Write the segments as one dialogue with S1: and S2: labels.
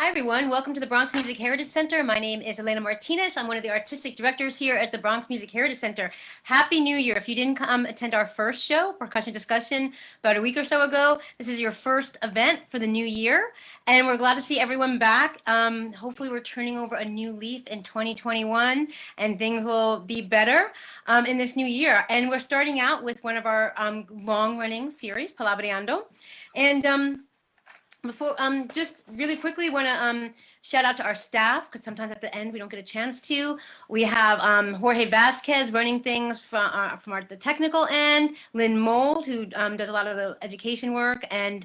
S1: Hi, everyone. Welcome to the Bronx Music Heritage Center. My name is Elena Martinez. I'm one of the artistic directors here at the Bronx Music Heritage Center. Happy New Year. If you didn't come attend our first show, Percussion Discussion, about a week or so ago, this is your first event for the new year. And we're glad to see everyone back. Hopefully, we're turning over a new leaf in 2021 and things will be better in this new year. And we're starting out with one of our long-running series, Palabreando. And before, just really quickly, want to shout out to our staff because sometimes at the end we don't get a chance to. We have Jorge Vasquez running things from the technical end, Lynn Mold, who does a lot of the education work, and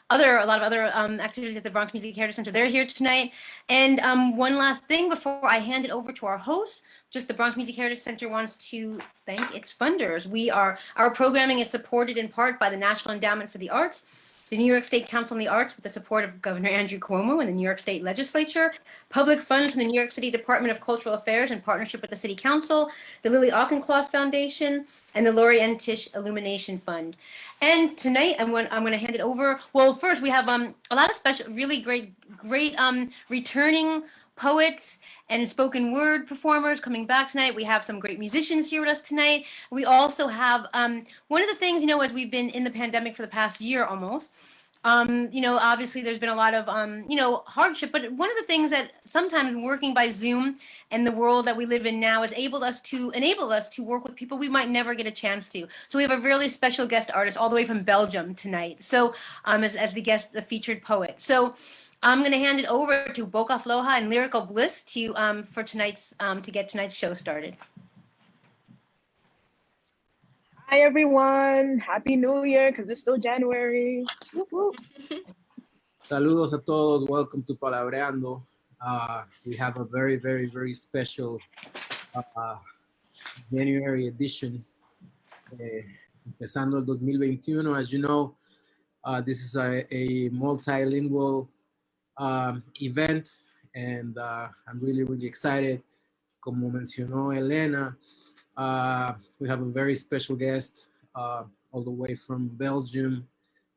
S1: a lot of other activities at the Bronx Music Heritage Center. They're here tonight. And one last thing before I hand it over to our host, just the Bronx Music Heritage Center wants to thank its funders. Our programming is supported in part by the National Endowment for the Arts, the New York State Council on the Arts with the support of Governor Andrew Cuomo and the New York State Legislature, public funds from the New York City Department of Cultural Affairs in partnership with the City Council, the Lily Auchincloss Foundation, and the Laurie N. Tisch Illumination Fund. And tonight, I'm going to hand it over. Well, first, we have a lot of special, really great returning poets and spoken word performers coming back tonight. We have some great musicians here with us tonight. We also have one of the things, as we've been in the pandemic for the past year almost, obviously there's been a lot of, hardship, but one of the things that sometimes working by Zoom and the world that we live in now has enable us to work with people we might never get a chance to. So we have a really special guest artist all the way from Belgium tonight. So as the featured poet. So I'm going to hand it over to Boca Floja and Lyrical Bliss to get tonight's show started.
S2: Hi, everyone. Happy New Year, because it's still January.
S3: Saludos a todos. Welcome to Palabreando. We have a very, very, very special January edition. Empezando el 2021. As you know, this is a multilingual event, and I'm really, really excited. Como mencionó Elena, we have a very special guest all the way from Belgium,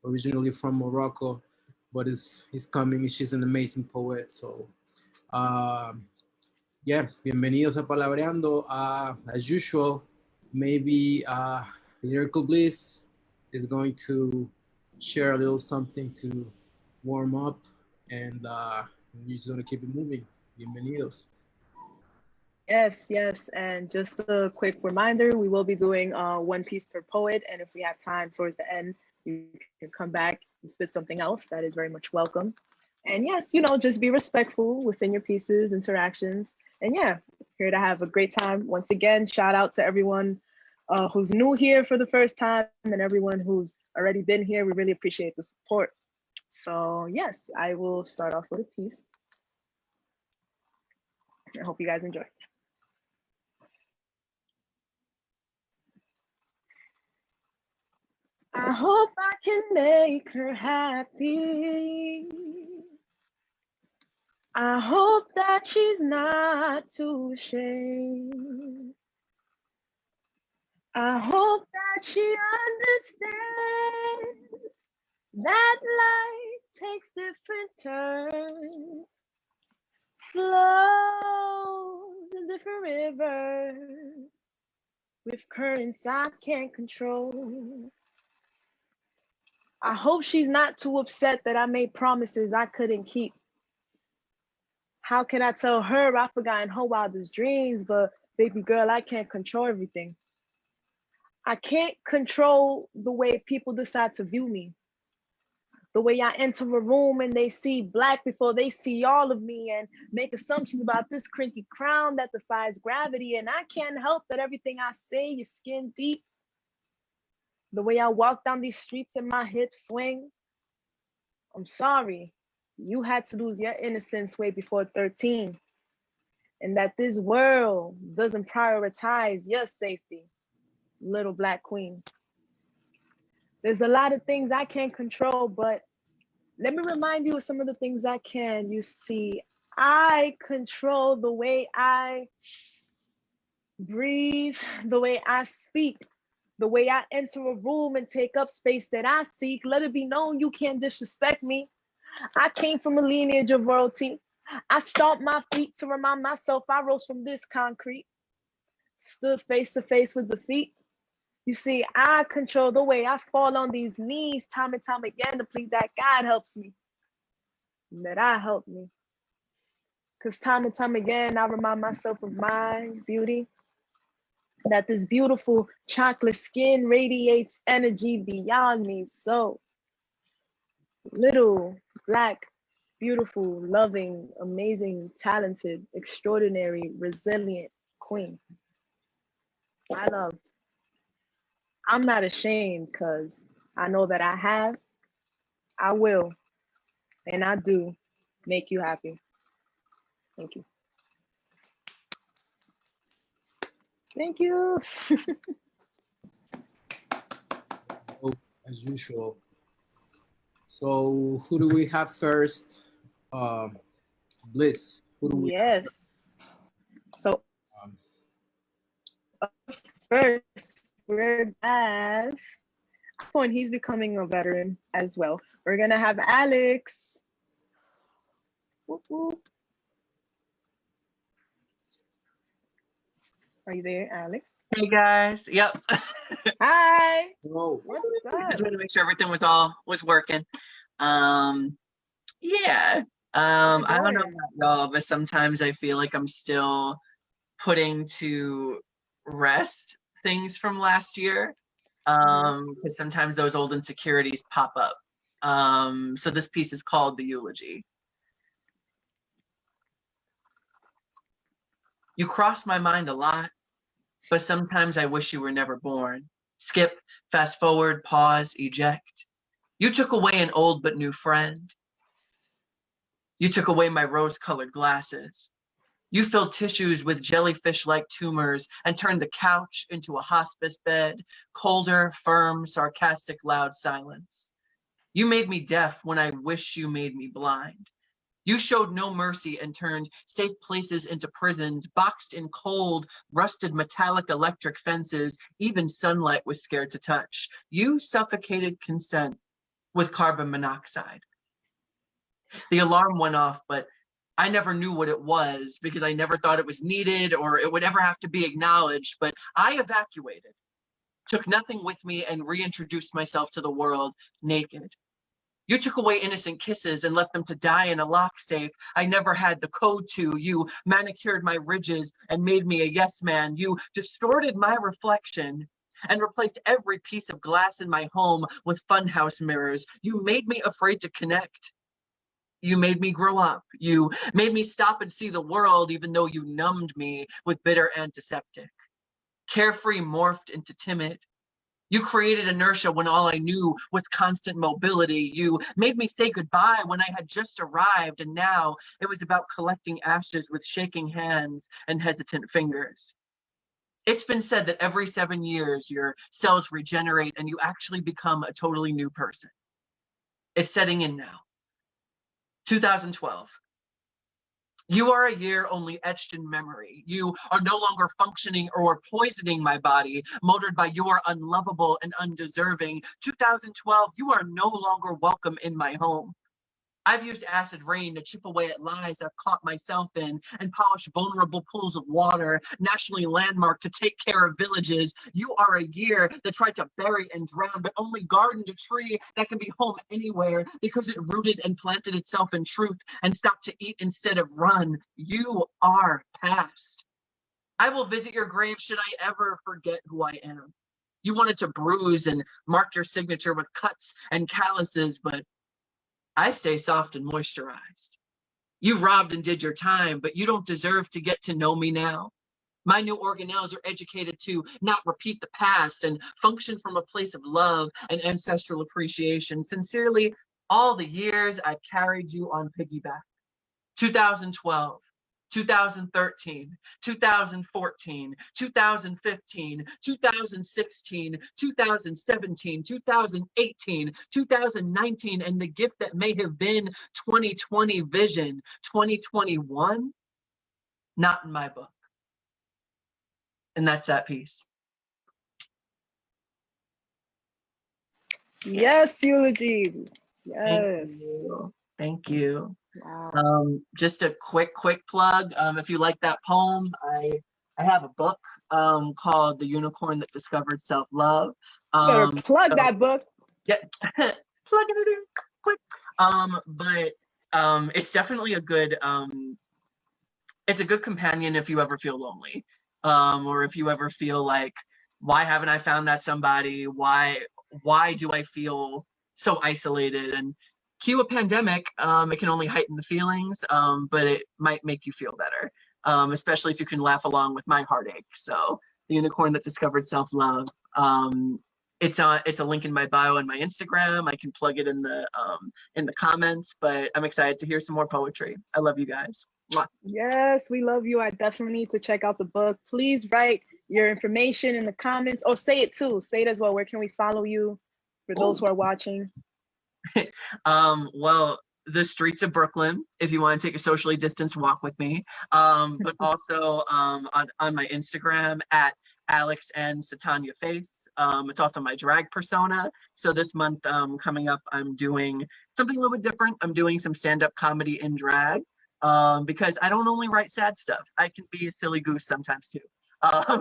S3: originally from Morocco, but he's coming. She's an amazing poet. So bienvenidos a Palabreando. As usual, maybe Lyrical Bliss is going to share a little something to warm up, and we're just going to keep it moving. Bienvenidos.
S2: Yes. And just a quick reminder, we will be doing one piece per poet. And if we have time towards the end, you can come back and spit something else. That is very much welcome. And yes, just be respectful within your pieces, interactions. And here to have a great time. Once again, shout out to everyone who's new here for the first time and everyone who's already been here. We really appreciate the support. So yes, I will start off with a piece. I hope you guys enjoy. I hope I can make her happy. I hope that she's not too ashamed. I hope that she understands that life takes different turns, flows in different rivers with currents I can't control. I hope she's not too upset that I made promises I couldn't keep. How can I tell her I forgot in her wildest dreams, but baby girl, I can't control everything. I can't control the way people decide to view me. The way I enter a room and they see Black before they see all of me and make assumptions about this crinkly crown that defies gravity. And I can't help that everything I say is skin deep. The way I walk down these streets and my hips swing. I'm sorry, you had to lose your innocence way before 13. And that this world doesn't prioritize your safety, little Black queen. There's a lot of things I can't control, but let me remind you of some of the things I can. You see, I control the way I breathe, the way I speak, the way I enter a room and take up space that I seek. Let it be known you can't disrespect me. I came from a lineage of royalty. I stomped my feet to remind myself I rose from this concrete. Stood face to face with defeat. You see, I control the way I fall on these knees time and time again to plead that God helps me, and that I help me. Because time and time again, I remind myself of my beauty, that this beautiful chocolate skin radiates energy beyond me. So, little, black, beautiful, loving, amazing, talented, extraordinary, resilient queen. I love. I'm not ashamed because I know that I have, I will, and I do make you happy. Thank you. Thank you.
S3: Oh, as usual. So who do we have first? Bliss. Who do we have
S2: Yes. So
S3: Um,
S2: first, we're have point. He's becoming a veteran as well. We're gonna have Alex. Whoop, whoop. Are you there, Alex?
S4: Hey guys. Yep.
S2: Hi.
S3: Whoa.
S2: What's
S4: Just
S2: up?
S4: wanted to make sure everything was working. Yeah. I don't know
S2: going?
S4: about y'all, but sometimes I feel like I'm still putting to rest things from last year. Because sometimes those old insecurities pop up. So this piece is called The Eulogy. You cross my mind a lot, but sometimes I wish you were never born. Skip, fast forward, pause, eject. You took away an old but new friend. You took away my rose-colored glasses. You filled tissues with jellyfish-like tumors and turned the couch into a hospice bed, colder, firm, sarcastic, loud silence. You made me deaf when I wish you made me blind. You showed no mercy and turned safe places into prisons, boxed in cold, rusted metallic electric fences, even sunlight was scared to touch. You suffocated consent with carbon monoxide. The alarm went off, but I never knew what it was because I never thought it was needed or it would ever have to be acknowledged, but I evacuated, took nothing with me and reintroduced myself to the world naked. You took away innocent kisses and left them to die in a lock safe I never had the code to. You manicured my ridges and made me a yes man. You distorted my reflection and replaced every piece of glass in my home with funhouse mirrors. You made me afraid to connect. You made me grow up. You made me stop and see the world, even though you numbed me with bitter antiseptic. Carefree morphed into timid. You created inertia when all I knew was constant mobility. You made me say goodbye when I had just arrived, and now it was about collecting ashes with shaking hands and hesitant fingers. It's been said that every 7 years, your cells regenerate and you actually become a totally new person. It's setting in now. 2012. You are a year only etched in memory. You are no longer functioning or poisoning my body, motored by your unlovable and undeserving. 2012, you are no longer welcome in my home. I've used acid rain to chip away at lies I've caught myself in and polish vulnerable pools of water, nationally landmarked to take care of villages. You are a year that tried to bury and drown, but only gardened a tree that can be home anywhere because it rooted and planted itself in truth and stopped to eat instead of run. You are past. I will visit your grave should I ever forget who I am. You wanted to bruise and mark your signature with cuts and calluses, but I stay soft and moisturized. You robbed and did your time, but you don't deserve to get to know me now. My new organelles are educated to not repeat the past and function from a place of love and ancestral appreciation. Sincerely, all the years I've carried you on piggyback. 2012. 2013, 2014, 2015, 2016, 2017, 2018, 2019, and the gift that may have been 2020 vision, 2021, not in my book. And that's that piece.
S2: Yes, eulogy. Yes.
S4: Thank you. Thank you.
S2: Wow.
S4: Just a quick plug. If you like that poem, I have a book called The Unicorn That Discovered Self-Love.
S2: Better plug
S4: So,
S2: that book.
S4: yeah, plug it in, click. But it's definitely a good it's a good companion if you ever feel lonely, or if you ever feel like, why haven't I found that somebody? Why do I feel so isolated? And cue a pandemic, it can only heighten the feelings, but it might make you feel better, especially if you can laugh along with my heartache. So The Unicorn That Discovered Self-Love. It's a link in my bio on my Instagram. I can plug it in the comments, but I'm excited to hear some more poetry. I love you guys. Mwah.
S2: Yes, we love you. I definitely need to check out the book. Please write your information in the comments, or say it too. Say it as well. Where can we follow you for those who are watching?
S4: Well, the streets of Brooklyn, if you want to take a socially distanced walk with me. But also on my Instagram at Alex and Satanya Face. It's also my drag persona. So this month coming up, I'm doing something a little bit different. I'm doing some stand-up comedy in drag, because I don't only write sad stuff. I can be a silly goose sometimes too.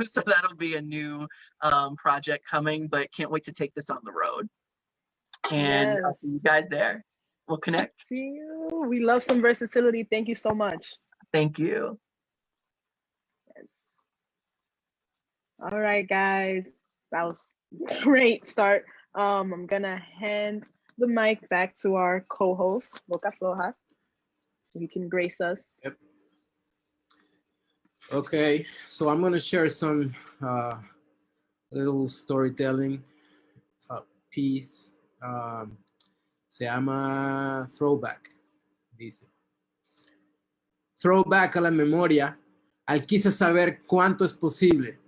S4: So that'll be a new project coming, but can't wait to take this on the road. And I'll see you guys there. We'll connect.
S2: See you. We love some versatility. Thank you so much.
S4: Thank you.
S2: Yes. All right, guys. That was a great start. I'm gonna hand the mic back to our co-host, Boca Floja, so he can grace us.
S3: Yep. Okay, so I'm gonna share some little storytelling piece. Se llama Throwback, dice. Throwback a la memoria, al quise saber cuánto es posible.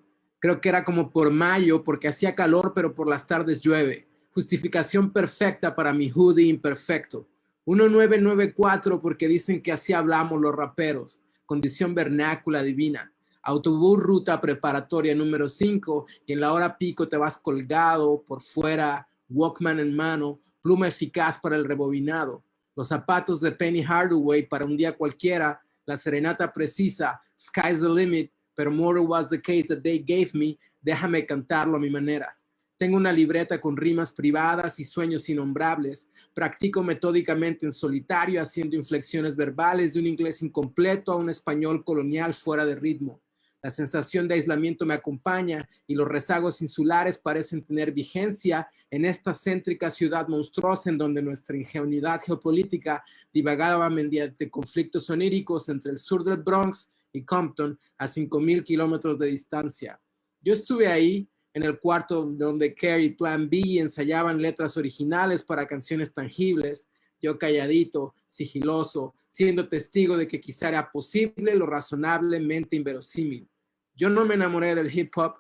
S3: Creo que era como por mayo, porque hacía calor, pero por las tardes llueve. Justificación perfecta para mi hoodie imperfecto. 1994, porque dicen que así hablamos los raperos. Condición vernácula divina. Autobús ruta preparatoria número 5, y en la hora pico te vas colgado por fuera, Walkman en mano, pluma eficaz para el rebobinado. Los zapatos de Penny Hardaway para un día cualquiera, la serenata precisa, sky's the limit, pero more was the case that they gave me, déjame cantarlo a mi manera. Tengo una libreta con rimas privadas y sueños innombrables. Practico metódicamente en solitario, haciendo inflexiones verbales de un inglés incompleto a un español colonial fuera de ritmo. La sensación de aislamiento me acompaña y los rezagos insulares parecen tener vigencia en esta céntrica ciudad monstruosa en donde nuestra ingenuidad geopolítica divagaba mediante conflictos oníricos entre el sur del Bronx y Compton a 5,000 kilómetros de distancia. Yo estuve ahí en el cuarto donde Kerr y Plan B ensayaban letras originales para canciones tangibles, yo calladito, sigiloso, siendo testigo de que quizá era posible lo razonablemente inverosímil. Yo no me enamoré del hip hop,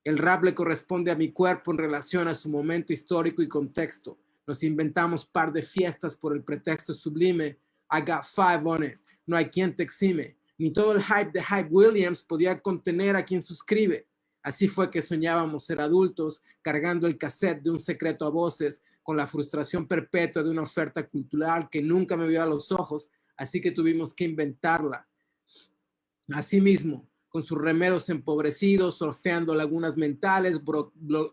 S3: el rap le corresponde a mi cuerpo en relación a su momento histórico y contexto. Nos inventamos par de fiestas por el pretexto sublime, I got 5 on it, no hay quien te exime, ni todo el hype de Hype Williams podía contener a quien suscribe. Así fue que soñábamos ser adultos, cargando el cassette de un secreto a voces, con la frustración perpetua de una oferta cultural que nunca me vio a los ojos, así que tuvimos que inventarla. Asimismo, con sus remeros empobrecidos, surfeando lagunas mentales,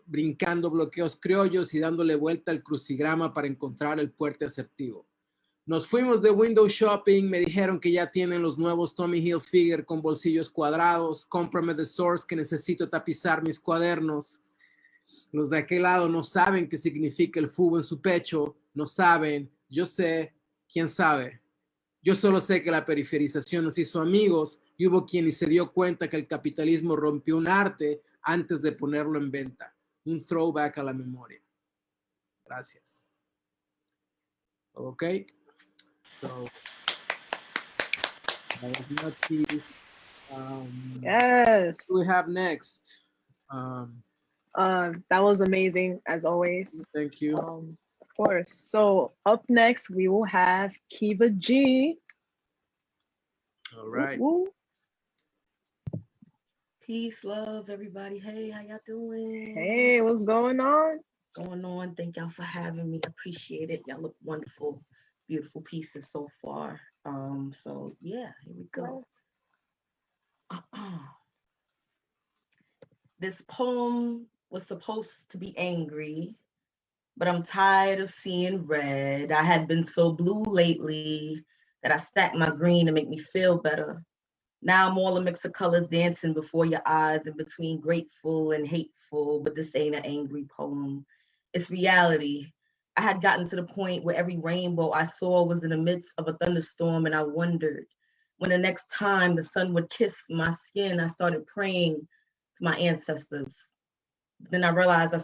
S3: brincando bloqueos criollos y dándole vuelta al crucigrama para encontrar el puente asertivo. Nos fuimos de window shopping, me dijeron que ya tienen los nuevos Tommy Hilfiger con bolsillos cuadrados, cómprame The Source que necesito tapizar mis cuadernos. Los de aquel lado no saben qué significa el fubo en su pecho, no saben, yo sé, quién sabe. Yo solo sé que la periferización nos hizo amigos y hubo quien ni se dio cuenta que el capitalismo rompió un arte antes de ponerlo en venta. Un throwback a la memoria. Gracias. Okay. So,
S2: Yes.
S3: What do we have next?
S2: That was amazing as always.
S3: Thank you.
S2: Of course. So up next we will have Kiva G.
S3: All right.
S2: Woo, woo.
S5: Peace, love, everybody. Hey, how y'all doing?
S2: Hey, what's going on?
S5: Going on? Thank y'all for having me. Appreciate it. Y'all look wonderful. beautiful pieces so far. So yeah, here we go. This poem was supposed to be angry, but I'm tired of seeing red. I had been so blue lately that I stacked my green to make me feel better. Now I'm all a mix of colors dancing before your eyes in between grateful and hateful, but this ain't an angry poem. It's reality. I had gotten to the point where every rainbow I saw was in the midst of a thunderstorm, and I wondered when the next time the sun would kiss my skin. I started praying to my ancestors. Then I realized I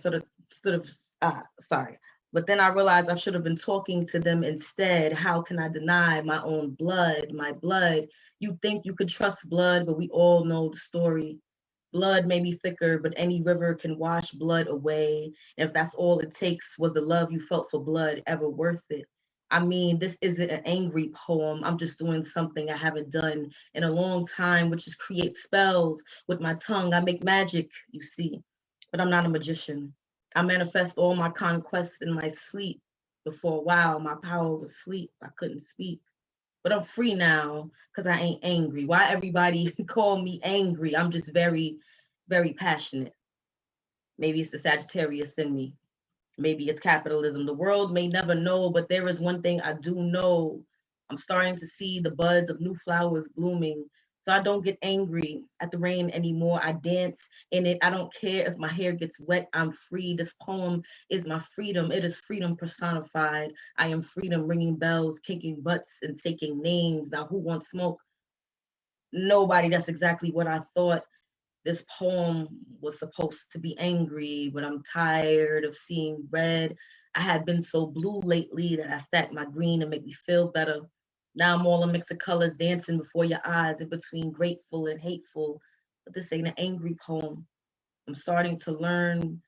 S5: sorry. But then I realized I should have been talking to them instead. How can I deny my own blood, my blood? You think you could trust blood, but we all know the story. Blood may be thicker, but any river can wash blood away. And if that's all it takes, was the love you felt for blood ever worth it? I mean, this isn't an angry poem. I'm just doing something I haven't done in a long time, which is create spells with my tongue. I make magic, you see, but I'm not a magician. I manifest all my conquests in my sleep. Before a while, my power was sleep. I couldn't speak. But I'm free now because I ain't angry. Why everybody call me angry? I'm just very, very passionate. Maybe it's the Sagittarius in me. Maybe it's capitalism. The world may never know, but there is one thing I do know. I'm starting to see the buds of new flowers blooming. So I don't get angry at the rain anymore. I dance in it. I don't care if my hair gets wet. I'm free. This poem is my freedom. It is freedom personified. I am freedom ringing bells, kicking butts, and taking names. Now, who wants smoke? Nobody. That's exactly what I thought. This poem was supposed to be angry, but I'm tired of seeing red. I had been so blue lately that I stacked my green to make me feel better. Now I'm all a mix of colors dancing before your eyes in between grateful and hateful. But this ain't an angry poem. I'm starting to learn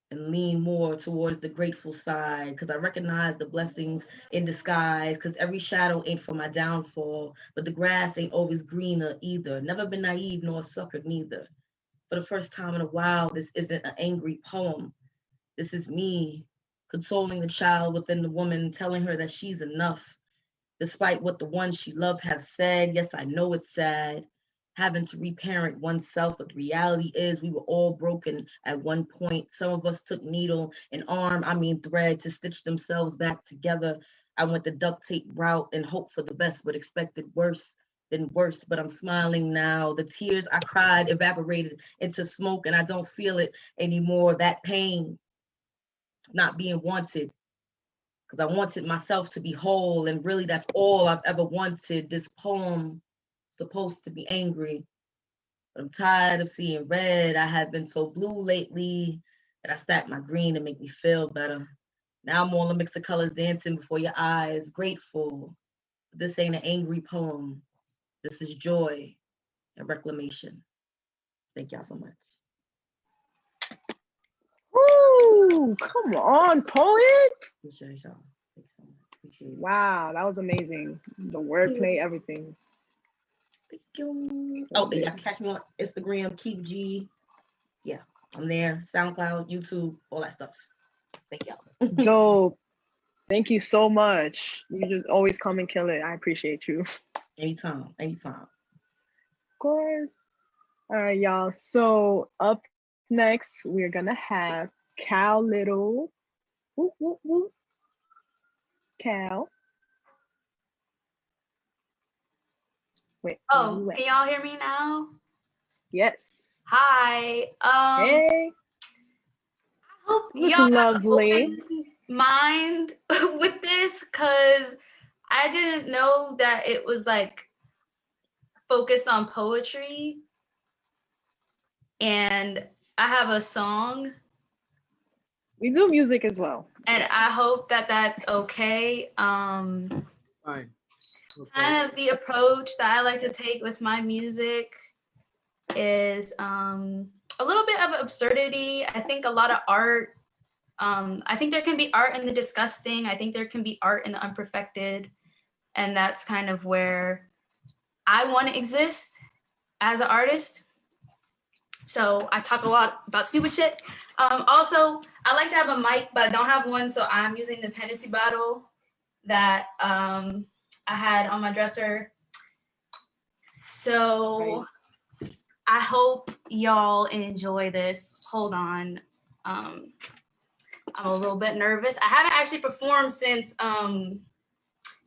S5: and lean more towards the grateful side because I recognize the blessings in disguise because every shadow ain't for my downfall, but the grass ain't always greener either. Never been naive nor suckered neither. For the first time in a while, this isn't an angry poem. This is me consoling the child within the woman, telling her that she's enough, despite what the ones she loved have said. Yes, I know it's sad, having to reparent oneself, but the reality is we were all broken at one point. Some of us took needle and thread to stitch themselves back together. I went the duct tape route and hoped for the best, but expected worse than worse. But I'm smiling now. The tears I cried evaporated into smoke, and I don't feel it anymore. That pain, not being wanted, because I wanted myself to be whole, and really that's all I've ever wanted. This poem supposed to be angry, but I'm tired of seeing red. I have been so blue lately that I stacked my green to make me feel better. Now I'm all a mix of colors dancing before your eyes, grateful. This ain't an angry poem. This is joy and reclamation. Thank y'all so much.
S2: Woo! Come on, poet!
S5: Appreciate y'all. Thanks so much. Appreciate it.
S2: Wow, that was amazing. The wordplay, everything.
S5: Thank you. Oh, y'all can catch me on Instagram, Keep G. Yeah, I'm there. SoundCloud, YouTube, all that stuff. Thank y'all.
S2: Dope. Thank you so much. You just always come and kill it. I appreciate you.
S5: Anytime, anytime.
S2: Of course. All right, y'all. So up next, we're gonna have Cal Little. Whoop, whoop, whoop. Cal. Wait.
S6: Oh, can y'all hear me now?
S2: Yes.
S6: Hi.
S2: Hey.
S6: I hope y'all have an
S2: Lovely.
S6: open mind with this, because I didn't know that it was like focused on poetry. And I have a song.
S2: We do music as well.
S6: And I hope that that's okay.
S3: Fine. Okay.
S6: Kind of the approach that I like to take with my music is a little bit of absurdity. I think a lot of art. I think there can be art in the disgusting. I think there can be art in the unperfected. And that's kind of where I want to exist as an artist. So I talk a lot about stupid shit. Also, I like to have a mic, but I don't have one. So I'm using this Hennessy bottle that I had on my dresser. So I hope y'all enjoy this. Hold on. I'm a little bit nervous. I haven't actually performed since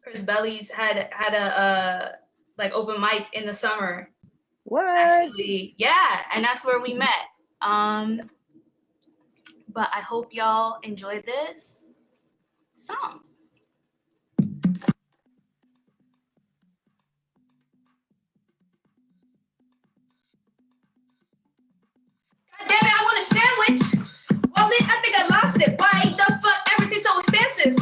S6: Chris Belly's had a like open mic in the summer.
S2: What?
S6: Actually, yeah, and that's where we met. But I hope y'all enjoy this song. God damn it, I want a sandwich. Well, then I think I lost it. Why the fuck everything's so expensive?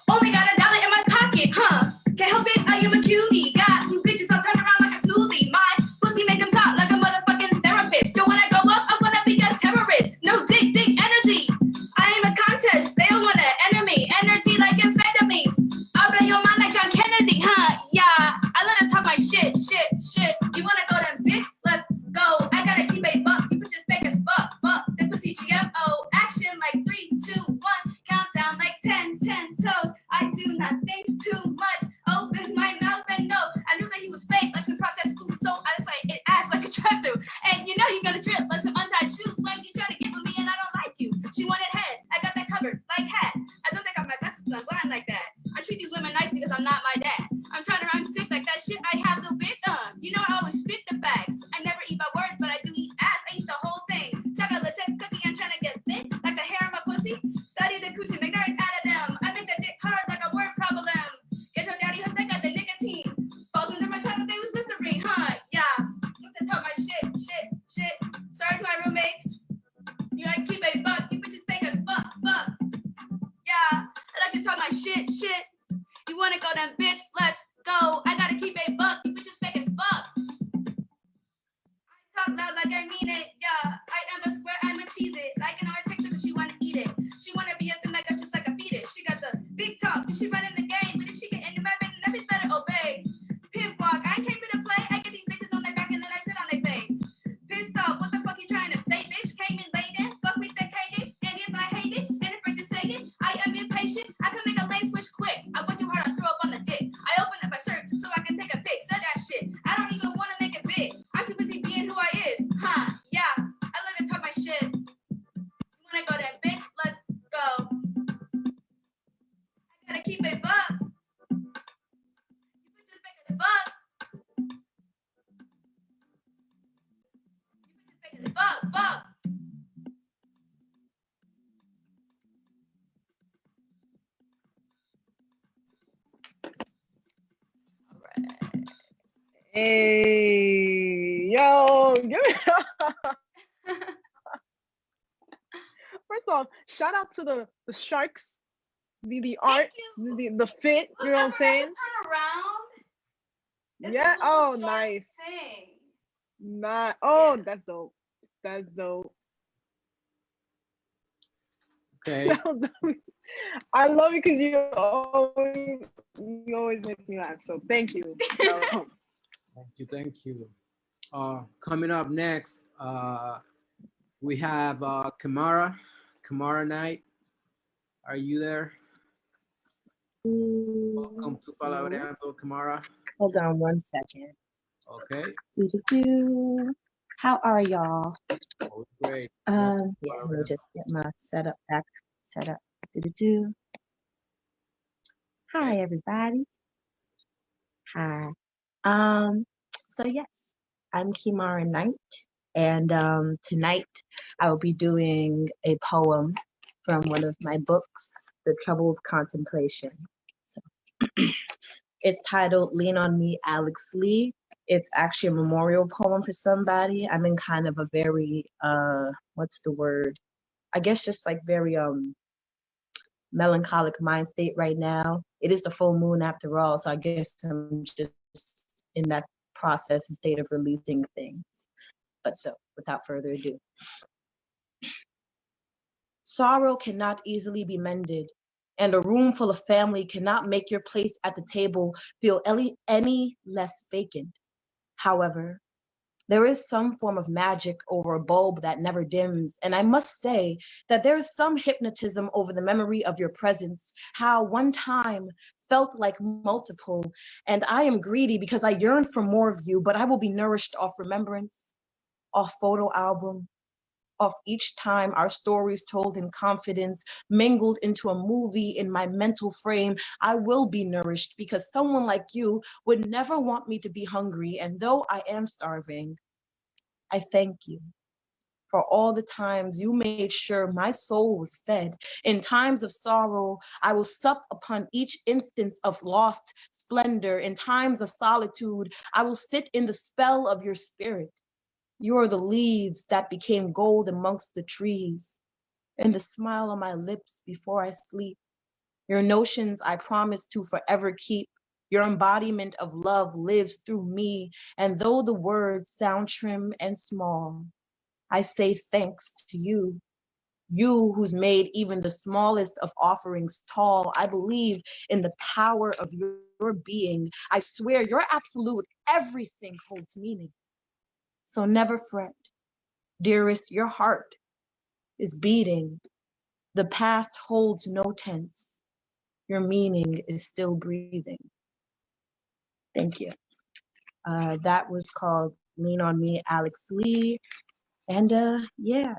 S6: Only got $1 in my pocket, huh? Can't help it, I am a cutie. Got you bitches all turned around like a smoothie. My pussy make them talk like a motherfucking therapist. So when I grow up, I wanna be a terrorist. No dick energy. I aim a contest. They don't want an enemy. Energy like amphetamines. I'll blow your mind like John Kennedy, huh? Yeah, I let her talk my shit. You wanna go then, bitch? Let's go. I gotta keep a buck. You bitches fake as fuck. The pussy GMO. Action like 3, 2, 1. Countdown like 10 toes. I do not think too much. Open my mouth and no. I knew that he was fake like some processed food. So that's why it acts like a drive-through. And you know you're gonna trip like some untied shoes when you try to get with me and I don't like you. She wanted head. I got that covered like hat. I don't think I'm my glasses because I'm blind like that. I treat these women nice because I'm not my dad. I'm trying to rhyme sick like that shit I have little bit done. You know I always spit the facts. I never eat my words, but I do eat ass. I eat the whole thing. Chocolate tech cookie, I'm trying to get thick like the hair on my pussy. Study the coochie, make dirt out of them. I make that dick hard like a word problem. Get your daddy hooked, I got the nicotine. Falls into my tongue, they was Listerine, huh? Yeah. To talk my shit. Sorry to my roommates. You gotta keep a buck. You bitches fake as fuck. Yeah. I like to talk my shit. You wanna go then, bitch? Let's go. I gotta keep a buck. You bitches fake as fuck. I talk loud like I mean it. Yeah. I am a square, I'm a cheese it. Liking all my pictures because she wanna eat it. She wanna be up in my guts just like a fetus. She got the big talk, she running the game. But if she get into my business, that bitch better obey. Pimp walk, I came here to play. I get these bitches on their back and then I sit on their face. Pissed off, what the fuck you trying to say, bitch? Came in late in, fuck with the cadence. And if I hate it, and if I just say it, I am impatient. I can make a lane switch quick. I went too hard, I threw up on the dick. I opened up my shirt just so I can take a pic. Said that shit. I don't even want to make it big. I'm too busy being who I is. Huh? Yeah. I like to talk my shit. You wanna go then, bitch? Let's go. I gotta keep it buck. You bitches fake as fuck. You bitches fake as fuck.
S2: Hey, yo, give me. First off, shout out to the sharks, the art, the fit. You know what I'm saying?
S6: Turn around. It's
S2: Yeah.
S6: a little
S2: Oh,
S6: shark
S2: nice.
S6: thing.
S2: Not. Oh,
S6: Yeah.
S2: that's dope. That's dope.
S3: Okay.
S2: I love you because you always make me laugh. So thank you.
S3: Thank you. Coming up next, we have Kamara Knight. Are you there? Welcome to Palabreando, Kamara.
S7: Hold on one second.
S3: Okay.
S7: How are y'all?
S3: Oh, great.
S7: Yeah, let me just get my setup back. Hi, everybody. Hi. So yes, I'm Kimara Knight, and tonight I will be doing a poem from one of my books, The Trouble of Contemplation. So it's titled Lean on Me, Alex Lee. It's actually a memorial poem for somebody. I'm in kind of a very, what's the word? I guess just like very melancholic mind state right now. It is the full moon after all, so I guess I'm just in that process and state of releasing things. But so, without further ado. Sorrow cannot easily be mended, and a room full of family cannot make your place at the table feel any less vacant. However, There is some form of magic over a bulb that never dims. And I must say that there is some hypnotism over the memory of your presence, how one time felt like multiple. And I am greedy because I yearn for more of you, but I will be nourished off remembrance, off photo album, off each time our stories told in confidence, mingled into a movie in my mental frame. I will be nourished because someone like you would never want me to be hungry. And though I am starving, I thank you for all the times you made sure my soul was fed. In times of sorrow, I will sup upon each instance of lost splendor. In times of solitude, I will sit in the spell of your spirit. You are the leaves that became gold amongst the trees, and the smile on my lips before I sleep. Your notions I promise to forever keep. Your embodiment of love lives through me, and though the words sound trim and small, I say thanks to you. You who's made even the smallest of offerings tall. I believe in the power of your being. I swear your absolute everything holds meaning. So never fret. Dearest, your heart is beating. The past holds no tense. Your meaning is still breathing. Thank you. That was called Lean on Me, Alex Lee. And yeah,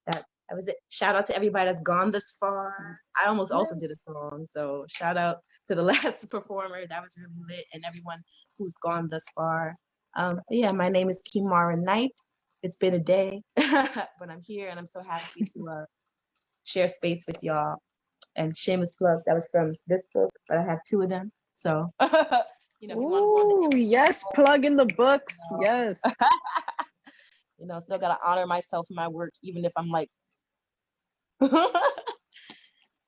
S7: that was it. Shout out to everybody that's gone this far. I almost also did a song, so shout out to the last performer. That was really lit, and everyone who's gone thus far. Yeah, my name is Kimara Knight. It's been a day, but I'm here and I'm so happy to share space with y'all. And shameless plug, that was from this book, but I have two of them. So, you know, if you want to
S2: yes, plug in the books. Yes.
S7: You know, still got to honor myself and my work, even if I'm like,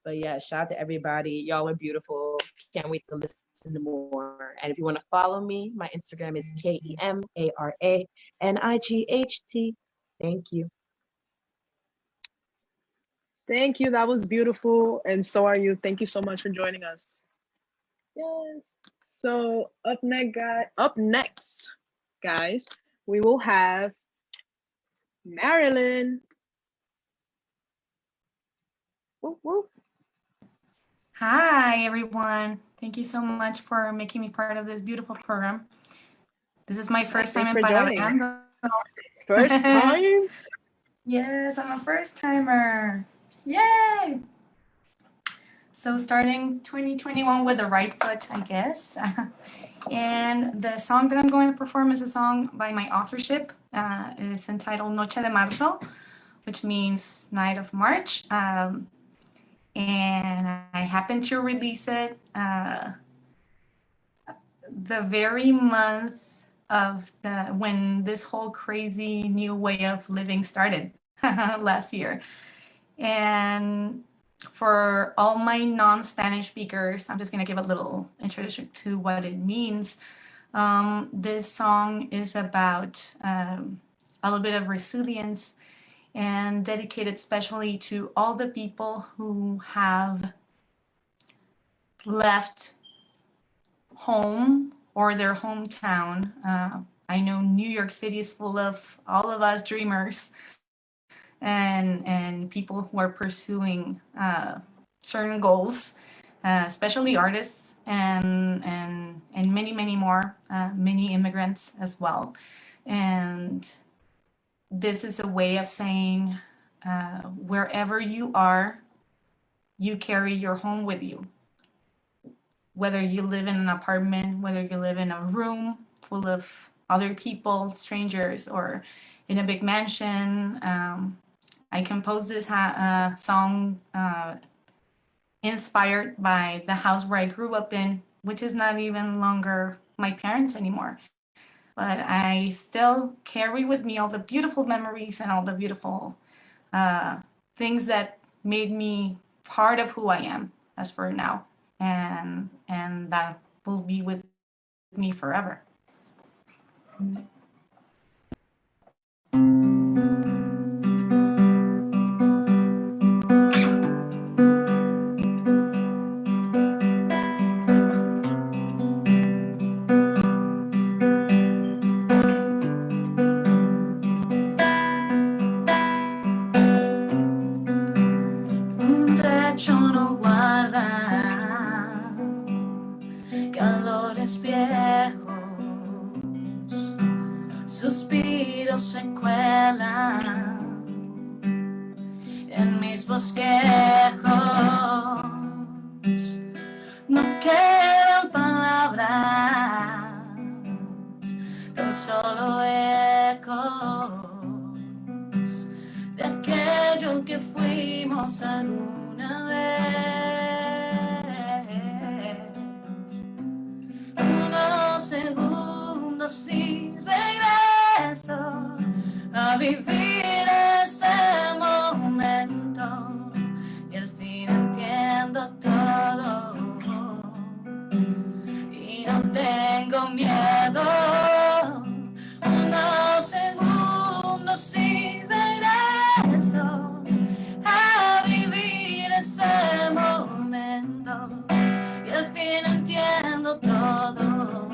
S7: but yeah, shout out to everybody. Y'all are beautiful. Can't wait to listen to more. And if you want to follow me, my Instagram is KEMARANIGHT. Thank you.
S2: Thank you. That was beautiful. And so are you. Thank you so much for joining us. Yes. So up next, guys, we will have Marilyn. Whoop, whoop.
S8: Hi, everyone. Thank you so much for making me part of this beautiful program. This is my first time in Palabreando.
S2: First time?
S8: Yes, I'm a first timer. Yay! So starting 2021 with the right foot, I guess. And the song that I'm going to perform is a song by my authorship. It's entitled Noche de Marzo, which means Night of March. And I happened to release it the very month of when this whole crazy new way of living started last year. And for all my non-Spanish speakers, I'm just going to give a little introduction to what it means. This song is about a little bit of resilience and dedicated especially to all the people who have left home or their hometown. I know New York City is full of all of us dreamers and people who are pursuing certain goals, especially artists and many more, many immigrants as well. And this is a way of saying wherever you are, you carry your home with you. Whether you live in an apartment, whether you live in a room full of other people, strangers, or in a big mansion. I composed this song inspired by the house where I grew up in, which is not even longer my parents anymore. But I still carry with me all the beautiful memories and all the beautiful things that made me part of who I am as for now. And that will be with me forever. calores viejos, suspiros se cuelan en mis bosquejos, no quedan palabras, tan solo ecos de aquello que fuimos alguna vez. Unos segundos y regreso a vivir ese momento y al fin entiendo todo y no tengo miedo. Unos segundos y regreso a vivir ese momento y al fin entiendo todo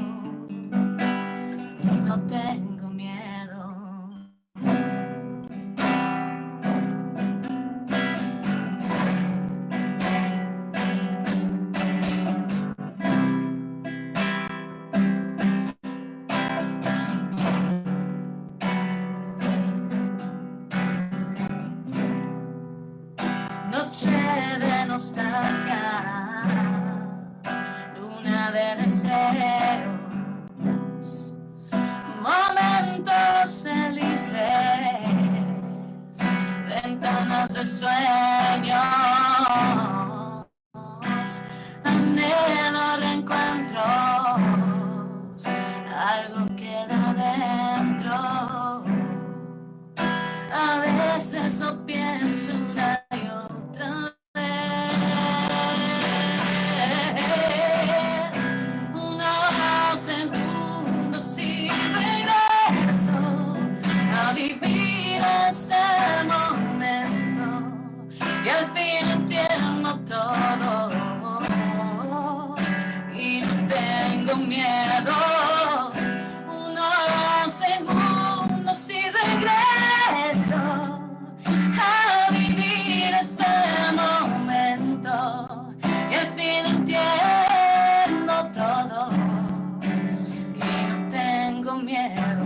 S8: y no tengo miedo. Noche de nostalgia, luna de deseos, momentos felices, ventanas de sueños, anhelo reencuentros, algo queda dentro. A veces lo pienso una y otra vez. Unos segundos y regreso a vivir ese momento y al fin entiendo todo y no tengo miedo. Unos segundos y regreso a vivir ese momento y al fin entiendo todo y no tengo miedo.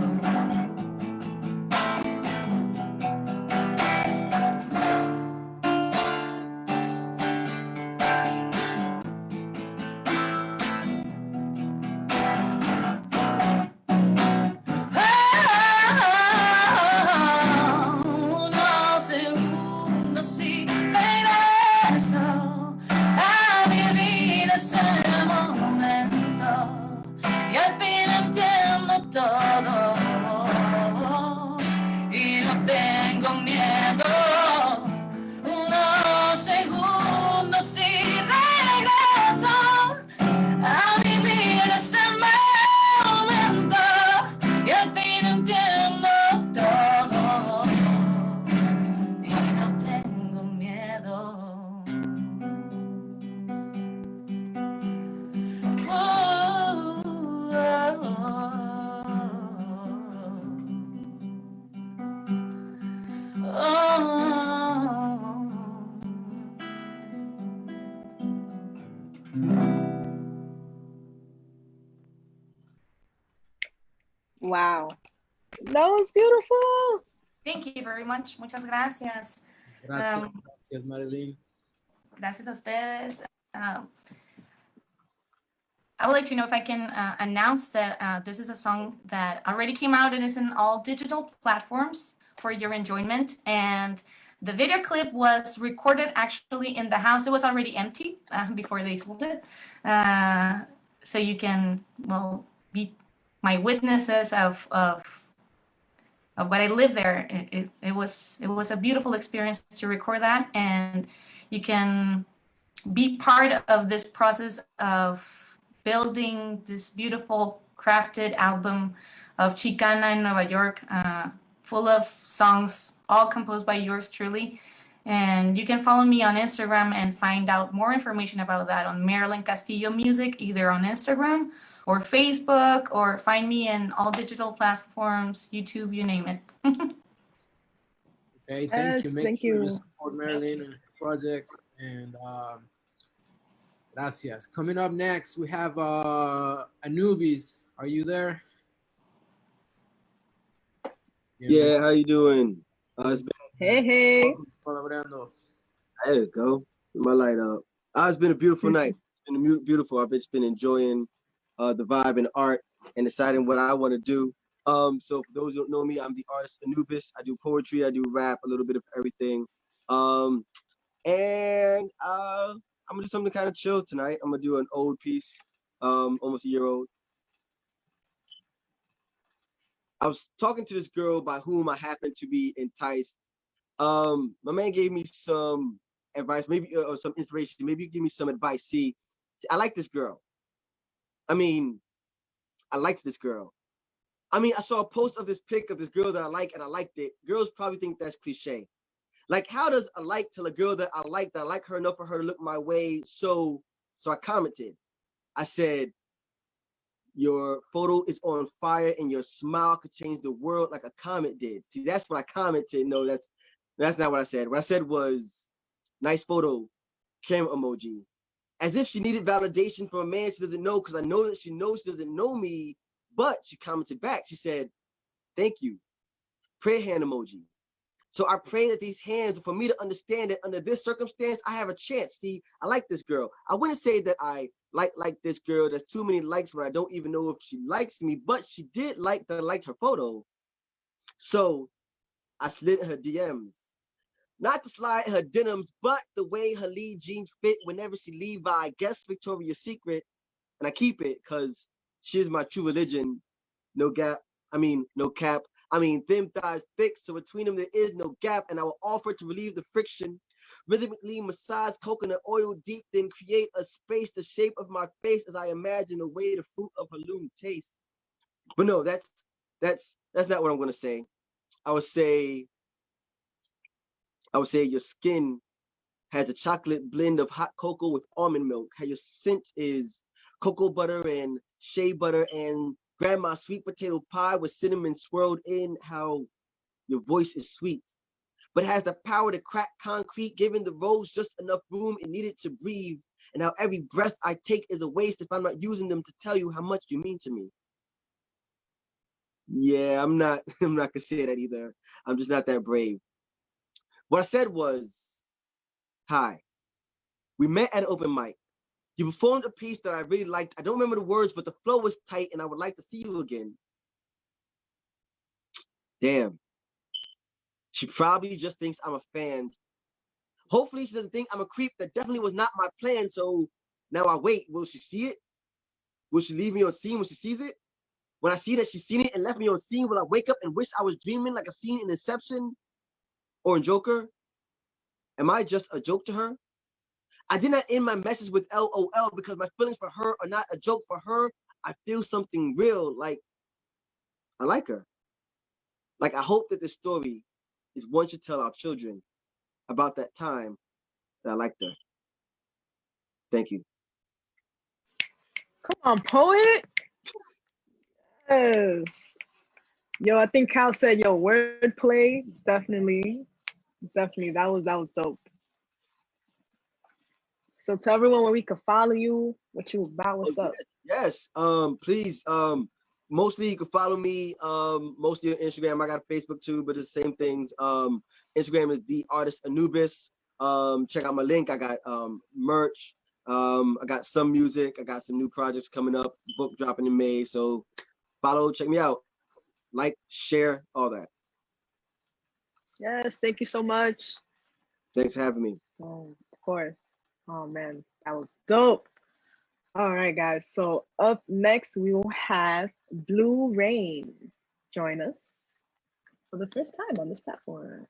S8: Unos segundos y regreso a vivir ese momento y al fin entiendo todo y no tengo miedo. Unos segundos y regreso a vivir ese momento y al fin entiendo todo y no tengo miedo.
S2: Wow. That was beautiful.
S8: Thank you very much. Muchas gracias.
S3: Gracias, gracias, Marilyn.
S8: Gracias a ustedes. I would like to know if I can announce that this is a song that already came out and is in all digital platforms for your enjoyment. And the video clip was recorded actually in the house. It was already empty before they sold it. So you can, well, be my witnesses of what I lived there. It was a beautiful experience to record that, and you can be part of this process of building this beautiful crafted album of Chicana in Nueva York, full of songs, all composed by yours truly. And you can follow me on Instagram and find out more information about that on Marilyn Castillo Music, either on Instagram or Facebook, or find me in all digital platforms, YouTube, you name it.
S3: Okay,
S2: Yes,
S3: thank you. Make
S2: thank
S3: sure
S2: you.
S3: you support Marilyn and her projects, and Gracias. Coming up next, we have Anubis. Are you there?
S9: Yeah, how you doing? It's been,
S2: Hey, hey.
S3: Palabreando.
S9: there you go. Get my light up. It's been a beautiful night. It's been beautiful. I've just been enjoying the vibe and art and deciding what I want to do. So for those who don't know me, I'm the artist Anubis. I do poetry, I do rap, a little bit of everything. And I'm gonna do something kind of chill tonight. I'm gonna do an old piece, almost a year old. I was talking to this girl by whom I happened to be enticed. My man gave me some advice, maybe or some inspiration. Maybe you give me some advice. See, I like this girl. I mean, I liked this girl. I mean, I saw a post of this pic of this girl that I like, and I liked it. Girls probably think that's cliche. Like, how does a like tell a girl that I like her enough for her to look my way? So I commented. I said, your photo is on fire and your smile could change the world like a comet did. See, that's what I commented. No, that's not what I said. What I said was, nice photo, camera emoji. As if she needed validation from a man she doesn't know, because I know that she knows she doesn't know me, but she commented back. She said, thank you, prayer hand emoji. So I pray that these hands, for me to understand that under this circumstance, I have a chance. See, I like this girl. I wouldn't say that I like this girl. There's too many likes, but I don't even know if she likes me, but she did like that I liked her photo. So I slid her DMs. Not to slide her denims, but the way her lead jeans fit whenever she leave by, I guess, Victoria's Secret. And I keep it because she's my true religion. No cap. I mean, thin thighs thick, so between them there is no gap, and I will offer to relieve the friction. Rhythmically massage coconut oil deep, then create a space the shape of my face as I imagine the way the fruit of her loom tastes. But no, that's not what I'm gonna say. I would say your skin has a chocolate blend of hot cocoa with almond milk. How your scent is cocoa butter and shea butter and grandma's sweet potato pie with cinnamon swirled in. How your voice is sweet, but has the power to crack concrete, giving the rose just enough room it needed to breathe. And how every breath I take is a waste if I'm not using them to tell you how much you mean to me. Yeah, I'm not gonna say that either. I'm just not that brave. What I said was, hi, we met at an open mic. You performed a piece that I really liked. I don't remember the words, but the flow was tight and I would like to see you again. Damn. She probably just thinks I'm a fan. Hopefully she doesn't think I'm a creep. That definitely was not my plan. So now I wait. Will she see it? Will she leave me on scene when she sees it? When I see that she's seen it and left me on scene, will I wake up and wish I was dreaming like a scene in Inception or in Joker? Am I just a joke to her? I did not end my message with LOL because my feelings for her are not a joke. For her, I feel something real, like I like her. Like I hope that this story is one to tell our children about that time that I liked her. Thank you.
S2: Come on, poet. Yes. Yo, I think Cal said, yo, wordplay, definitely. That was dope. So tell everyone where we can follow you, what you about, what's up.
S9: Yes. Please. Mostly you can follow me. Mostly on Instagram. I got Facebook too, but it's the same things. Instagram is the artist Anubis. Check out my link. I got merch. I got some music. I got some new projects coming up. Book dropping in May. So follow. Check me out. Like, share, all that.
S2: Yes. Thank you so much.
S9: Thanks for having me.
S2: Oh, of course. Oh man, that was dope. All right, guys. So up next, we will have Blue Rain join us for the first time on this platform.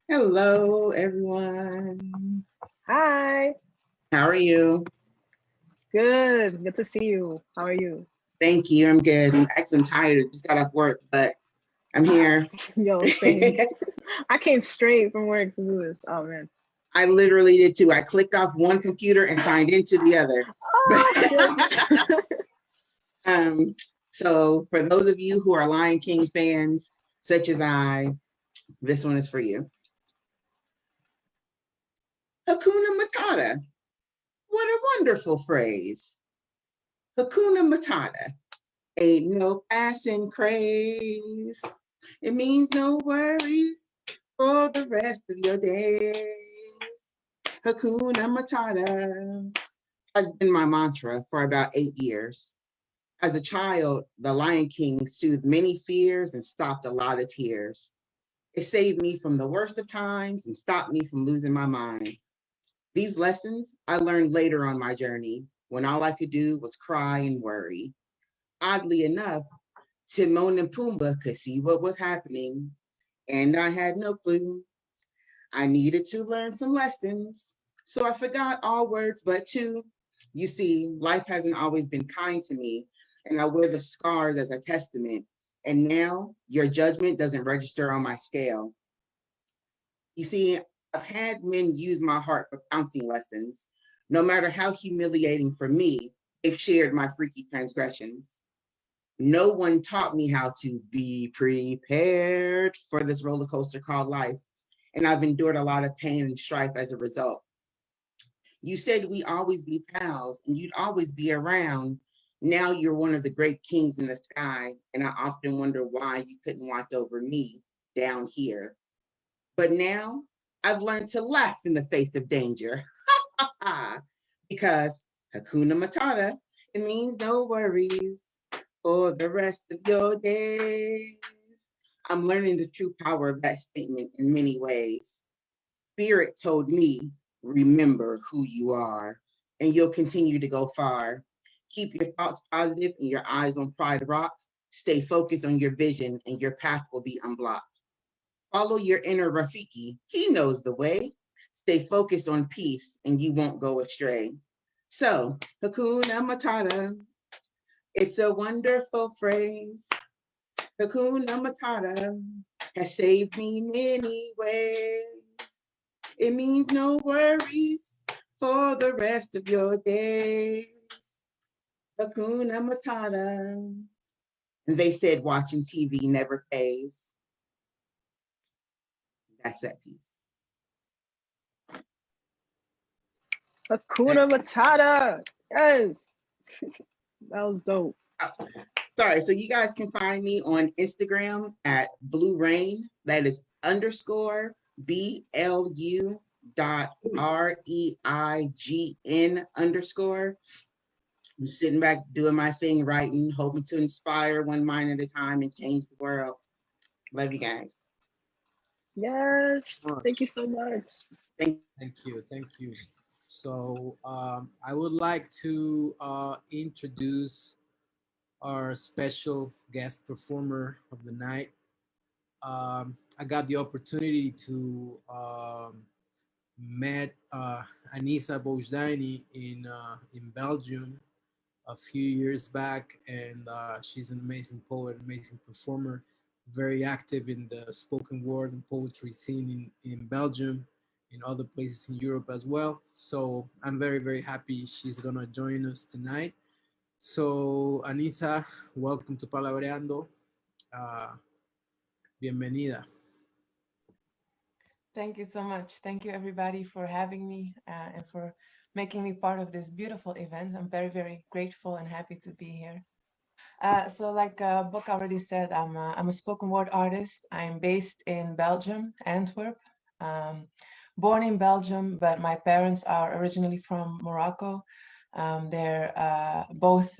S10: Hello, everyone.
S2: Hi.
S10: How are you?
S2: Good. Good to see you. How are you?
S10: Thank you. I'm good. I'm actually tired. I just got off work, but I'm here.
S2: Yo, same. I came straight from work to do this. Oh man.
S10: I literally did too. I clicked off one computer and signed into the other.
S2: Oh,
S10: so for those of you who are Lion King fans, such as I, this one is for you. Hakuna Matata. What a wonderful phrase. Hakuna Matata. Ain't no passing craze. It means no worries for the rest of your days. Hakuna Matata has been my mantra for about 8 years. As a child, the Lion King soothed many fears and stopped a lot of tears. It saved me from the worst of times and stopped me from losing my mind. These lessons I learned later on my journey when all I could do was cry and worry. Oddly enough, Timon and Pumbaa could see what was happening, and I had no clue. I needed to learn some lessons, so I forgot all words but two. You see, life hasn't always been kind to me, and I wear the scars as a testament. And now your judgment doesn't register on my scale. You see, I've had men use my heart for pouncing lessons. No matter how humiliating for me, they've shared my freaky transgressions. No one taught me how to be prepared for this roller coaster called life, and I've endured a lot of pain and strife as a result. You said we always be pals and you'd always be around. Now you're one of the great kings in the sky, and I often wonder why you couldn't watch over me down here. But now I've learned to laugh in the face of danger. Because Hakuna Matata, it means no worries for the rest of your days. I'm learning the true power of that statement in many ways. Spirit told me, remember who you are, and you'll continue to go far. Keep your thoughts positive and your eyes on Pride Rock. Stay focused on your vision, and your path will be unblocked. Follow your inner Rafiki. He knows the way. Stay focused on peace, and you won't go astray. So, Hakuna Matata, it's a wonderful phrase. Hakuna Matata has saved me many ways. It means no worries for the rest of your days. Hakuna Matata. And they said watching TV never pays. That's that piece.
S2: Hakuna Matata. Yes. That was dope.
S10: Sorry, so you guys can find me on Instagram at Blue Rain. That is _ BLU.REIGN_. I'm sitting back doing my thing, writing, hoping to inspire one mind at a time and change the world. Love you guys.
S2: Yes. Thank you so much.
S3: Thank you. So I would like to introduce our special guest performer of the night. I got the opportunity to met Anissa Boujaini in Belgium a few years back, and she's an amazing poet, amazing performer, very active in the spoken word and poetry scene in Belgium, in other places in Europe as well. So I'm very, very happy she's gonna join us tonight. So Anissa, welcome to Palabreando. Bienvenida.
S11: Thank you so much. Thank you everybody for having me and for making me part of this beautiful event. I'm very, very grateful and happy to be here. So like Book already said, I'm a spoken word artist. I'm based in Belgium, Antwerp. Born in Belgium, but my parents are originally from Morocco. They're both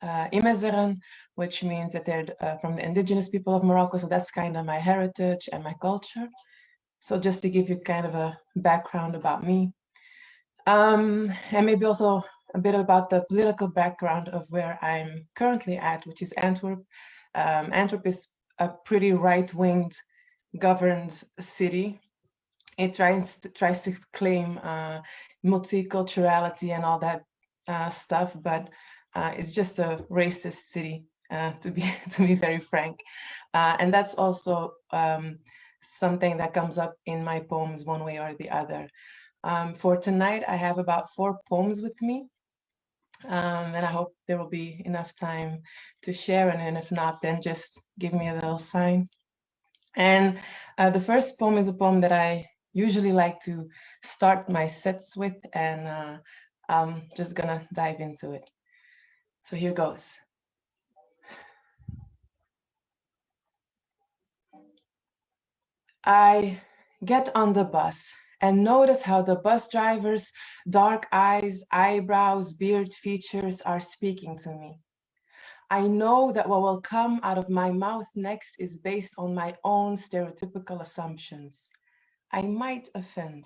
S11: Imezeren, which means that they're from the indigenous people of Morocco. So that's kind of my heritage and my culture. So just to give you kind of a background about me. And maybe also a bit about the political background of where I'm currently at, which is Antwerp. Antwerp is a pretty right-winged governed city. It tries to claim multiculturality and all that stuff, but it's just a racist city, to be very frank. And that's also something that comes up in my poems one way or the other. For tonight, I have about 4 poems with me. And I hope there will be enough time to share, and if not, then just give me a little sign. And the first poem is a poem that I usually like to start my sets with, and I'm just gonna dive into it. So here goes. I get on the bus and notice how the bus driver's dark eyes, eyebrows, beard features are speaking to me. I know that what will come out of my mouth next is based on my own stereotypical assumptions. I might offend.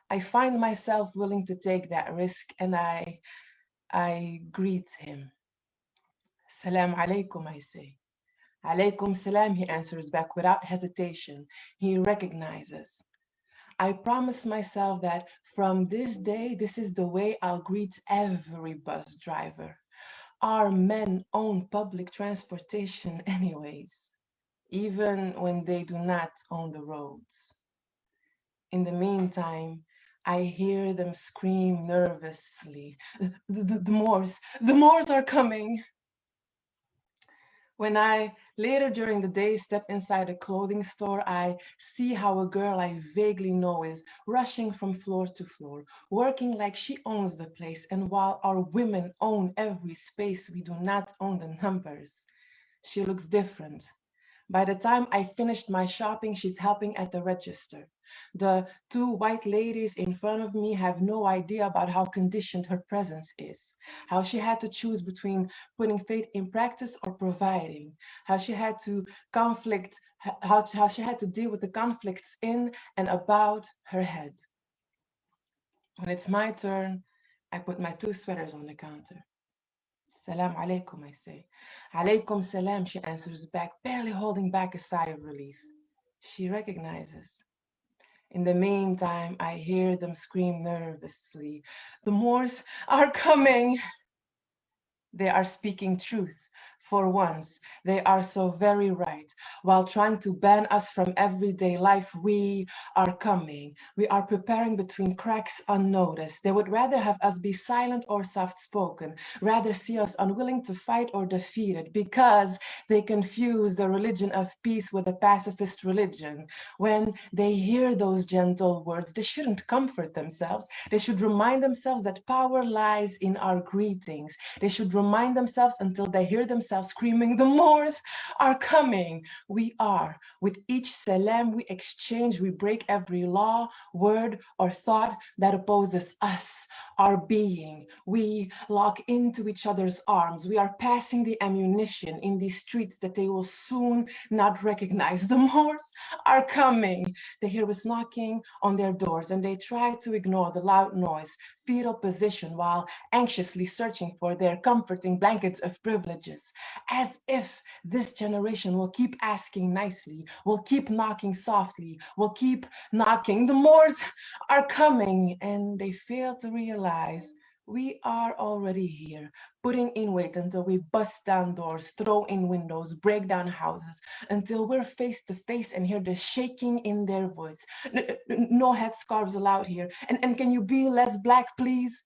S11: I find myself willing to take that risk, and I greet him. Salam alaikum, I say. Alaikum salam, he answers back without hesitation. He recognizes. I promise myself that from this day, this is the way I'll greet every bus driver. Our men own public transportation anyways, even when they do not own the roads. In the meantime, I hear them scream nervously, the Moors are coming. When I later during the day step inside a clothing store, I see how a girl I vaguely know is rushing from floor to floor, working like she owns the place. And while our women own every space, we do not own the numbers. She looks different. By the time I finished my shopping, she's helping at the register. The two white ladies in front of me have no idea about how conditioned her presence is, how she had to choose between putting faith in practice or providing, how she had to how she had to deal with the conflicts in and about her head. When it's my turn, I put my two sweaters on the counter. Salam alaikum, I say. Alaikum salam, she answers back, barely holding back a sigh of relief. She recognizes. In the meantime, I hear them scream nervously. The Moors are coming. They are speaking truth. For once, they are so very right. While trying to ban us from everyday life, we are coming. We are preparing between cracks unnoticed. They would rather have us be silent or soft-spoken, rather see us unwilling to fight or defeated, because they confuse the religion of peace with a pacifist religion. When they hear those gentle words, they shouldn't comfort themselves. They should remind themselves that power lies in our greetings. They should remind themselves until they hear themselves screaming, the Moors are coming. We are. With each salam we exchange, we break every law, word, or thought that opposes us, our being. We lock into each other's arms. We are passing the ammunition in these streets that they will soon not recognize. The Moors are coming. They hear us knocking on their doors, and they try to ignore the loud noise, fetal position, while anxiously searching for their comforting blankets of privileges, as if this generation will keep asking nicely, will keep knocking softly, will keep knocking. The Moors are coming, and they fail to realize we are already here, putting in weight until we bust down doors, throw in windows, break down houses, until we're face to face and hear the shaking in their voice. No headscarves allowed here. And can you be less black, please?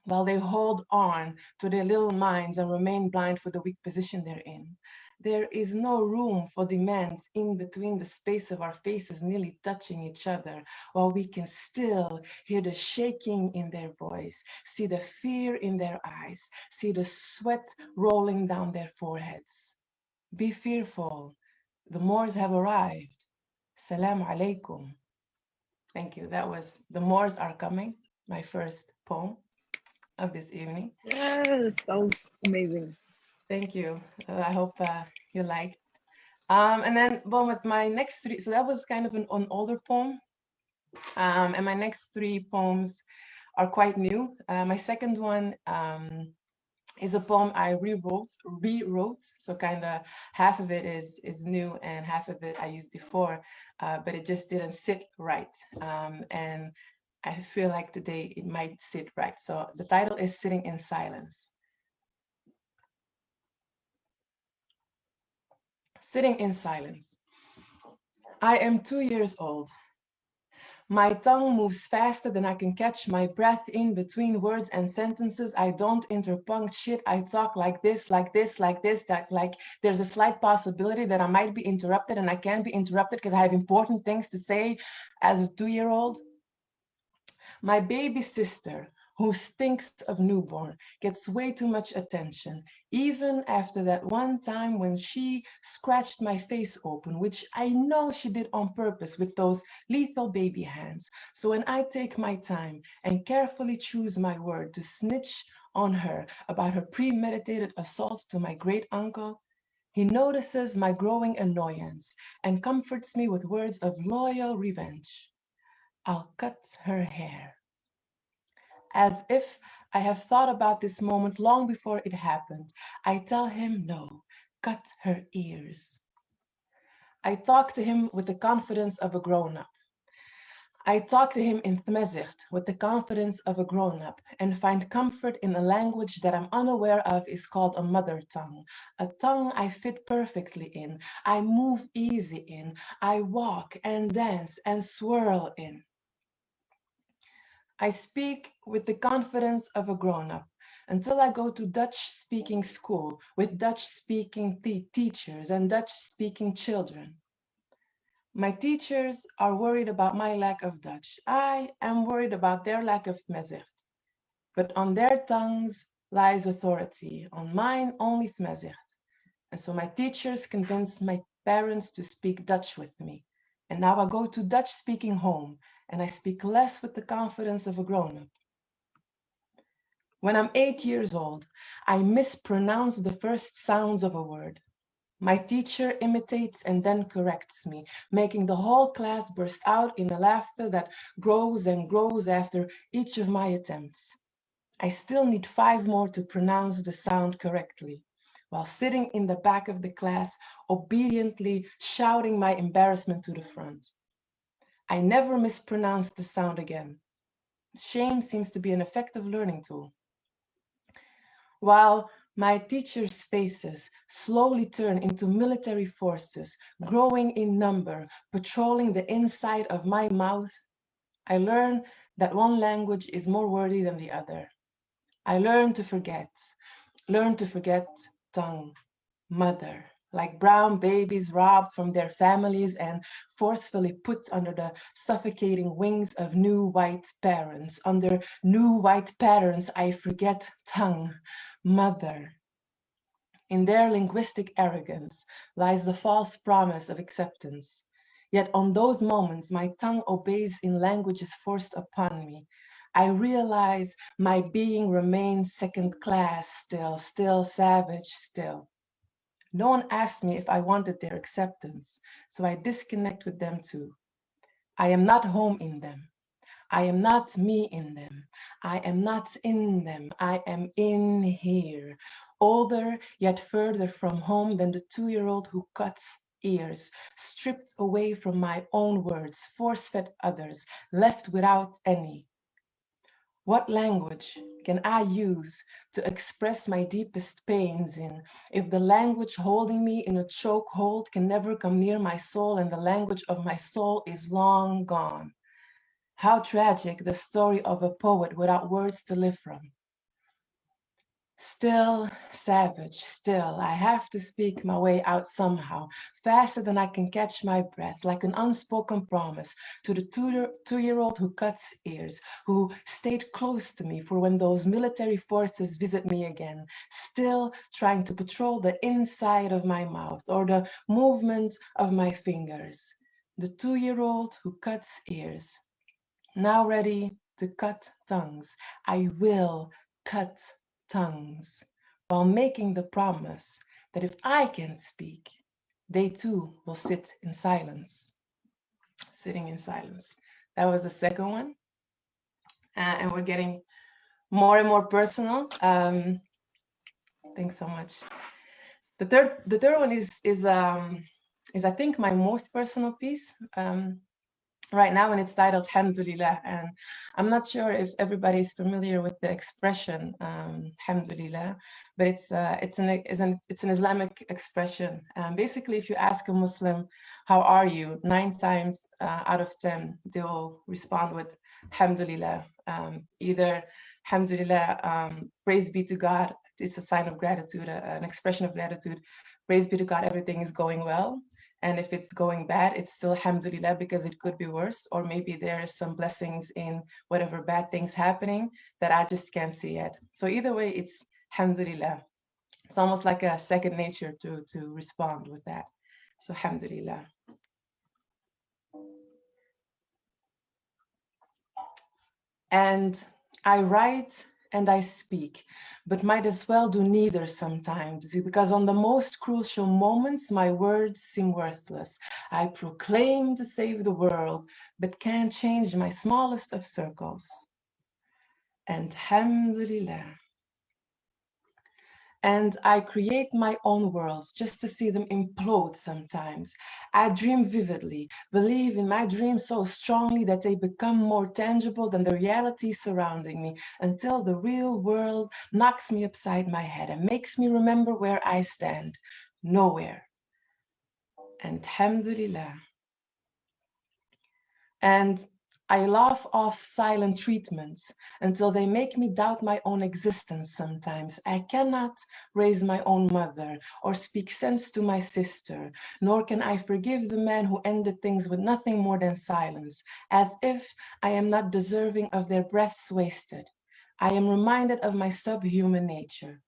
S11: While they hold on to their little minds and remain blind for the weak position they're in. There is no room for demands in between the space of our faces nearly touching each other, while we can still hear the shaking in their voice, see the fear in their eyes, see the sweat rolling down their foreheads. Be fearful. The Moors have arrived. Salam alaikum. Thank you. That was The Moors Are Coming, my first poem of this evening.
S2: Yes, that was amazing.
S11: Thank you. I hope you liked. And then, well, with my next three, so that was kind of an older poem. And my next three poems are quite new. My second one is a poem I rewrote. So kind of half of it is new and half of it I used before, but it just didn't sit right. And I feel like today it might sit right. So the title is Sitting in Silence. Sitting in silence. I am 2 years old. My tongue moves faster than I can catch my breath in between words and sentences. I don't interpunct shit. I talk like this, like this, like this, that like there's a slight possibility that I might be interrupted, and I can't be interrupted because I have important things to say as a 2-year-old. My baby sister, who stinks of newborn, gets way too much attention, even after that one time when she scratched my face open, which I know she did on purpose with those lethal baby hands. So when I take my time and carefully choose my word to snitch on her about her premeditated assault to my great uncle, he notices my growing annoyance and comforts me with words of loyal revenge. I'll cut her hair. As if I have thought about this moment long before it happened, I tell him no, cut her ears. I talk to him with the confidence of a grown-up. I talk to him in Tmezicht with the confidence of a grown-up and find comfort in a language that I'm unaware of is called a mother tongue, a tongue I fit perfectly in, I move easy in, I walk and dance and swirl in. I speak with the confidence of a grown-up until I go to Dutch-speaking school with Dutch-speaking teachers and Dutch-speaking children. My teachers are worried about my lack of Dutch. I am worried about their lack of Tmezicht. But on their tongues lies authority, on mine only Tmezicht. And so my teachers convinced my parents to speak Dutch with me. And now I go to Dutch-speaking home, and I speak less with the confidence of a grown-up. When I'm 8 years old, I mispronounce the first sounds of a word. My teacher imitates and then corrects me, making the whole class burst out in a laughter that grows and grows after each of my attempts. I still need 5 more to pronounce the sound correctly, while sitting in the back of the class, obediently shouting my embarrassment to the front. I never mispronounce the sound again. Shame seems to be an effective learning tool. While my teachers' faces slowly turn into military forces, growing in number, patrolling the inside of my mouth, I learn that one language is more worthy than the other. I learn to forget tongue, mother, like brown babies robbed from their families and forcefully put under the suffocating wings of new white parents. Under new white parents, I forget tongue, mother. In their linguistic arrogance lies the false promise of acceptance. Yet on those moments, my tongue obeys in languages forced upon me. I realize my being remains second class still savage still. No one asked me if I wanted their acceptance, so I disconnect with them too. I am not home in them. I am not me in them. I am not in them. I am in here. Older, yet further from home than the 2-year-old who cuts ears, stripped away from my own words, force-fed others, left without any. What language can I use to express my deepest pains in if the language holding me in a chokehold can never come near my soul and the language of my soul is long gone? How tragic the story of a poet without words to live from. Still savage, still, I have to speak my way out somehow, faster than I can catch my breath, like an unspoken promise to the 2-year-old who cuts ears, who stayed close to me for when those military forces visit me again, still trying to patrol the inside of my mouth or the movement of my fingers. The 2-year-old who cuts ears, now ready to cut tongues. I will cut tongues, while making the promise that if I can speak, they too will sit in silence. Sitting in silence. That was the second one. And we're getting more and more personal. Thanks so much. The third one is I think my most personal piece. right now, and it's titled Alhamdulillah. And I'm not sure if everybody is familiar with the expression Alhamdulillah, but it's an Islamic expression. Basically, if you ask a Muslim, how are you? 9 times out of 10, they will respond with Alhamdulillah. Either Alhamdulillah, praise be to God. It's a sign of gratitude, an expression of gratitude. Praise be to God, everything is going well. And if it's going bad, it's still alhamdulillah, because it could be worse. Or maybe there are some blessings in whatever bad things happening that I just can't see yet. So either way, it's alhamdulillah. It's almost like a second nature to respond with that. So alhamdulillah. And I write and I speak, but might as well do neither sometimes, because on the most crucial moments, my words seem worthless. I proclaim to save the world, but can't change my smallest of circles. And alhamdulillah. And I create my own worlds just to see them implode sometimes. I dream vividly, believe in my dreams so strongly that they become more tangible than the reality surrounding me, until the real world knocks me upside my head and makes me remember where I stand. Nowhere. And alhamdulillah. And I laugh off silent treatments until they make me doubt my own existence sometimes. I cannot raise my own mother or speak sense to my sister, nor can I forgive the man who ended things with nothing more than silence, as if I am not deserving of their breaths wasted. I am reminded of my subhuman nature,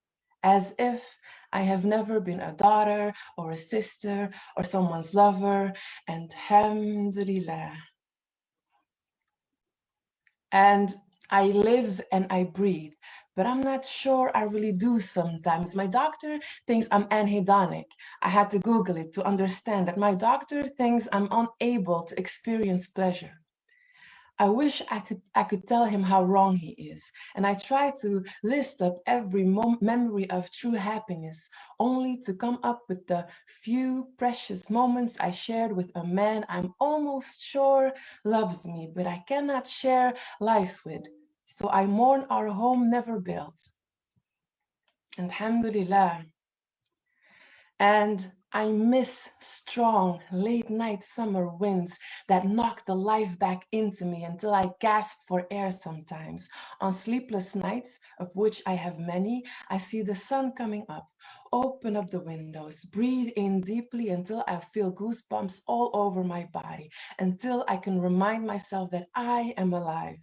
S11: as if I have never been a daughter or a sister or someone's lover, and alhamdulillah. And I live and I breathe, but I'm not sure I really do sometimes. My doctor thinks I'm anhedonic. I had to Google it to understand that my doctor thinks I'm unable to experience pleasure. I wish I could tell him how wrong he is. And I try to list up every memory of true happiness, only to come up with the few precious moments I shared with a man I'm almost sure loves me, but I cannot share life with. So I mourn our home never built. And alhamdulillah. And I miss strong late night summer winds that knock the life back into me until I gasp for air sometimes. On sleepless nights, of which I have many, I see the sun coming up, open up the windows, breathe in deeply until I feel goosebumps all over my body, until I can remind myself that I am alive.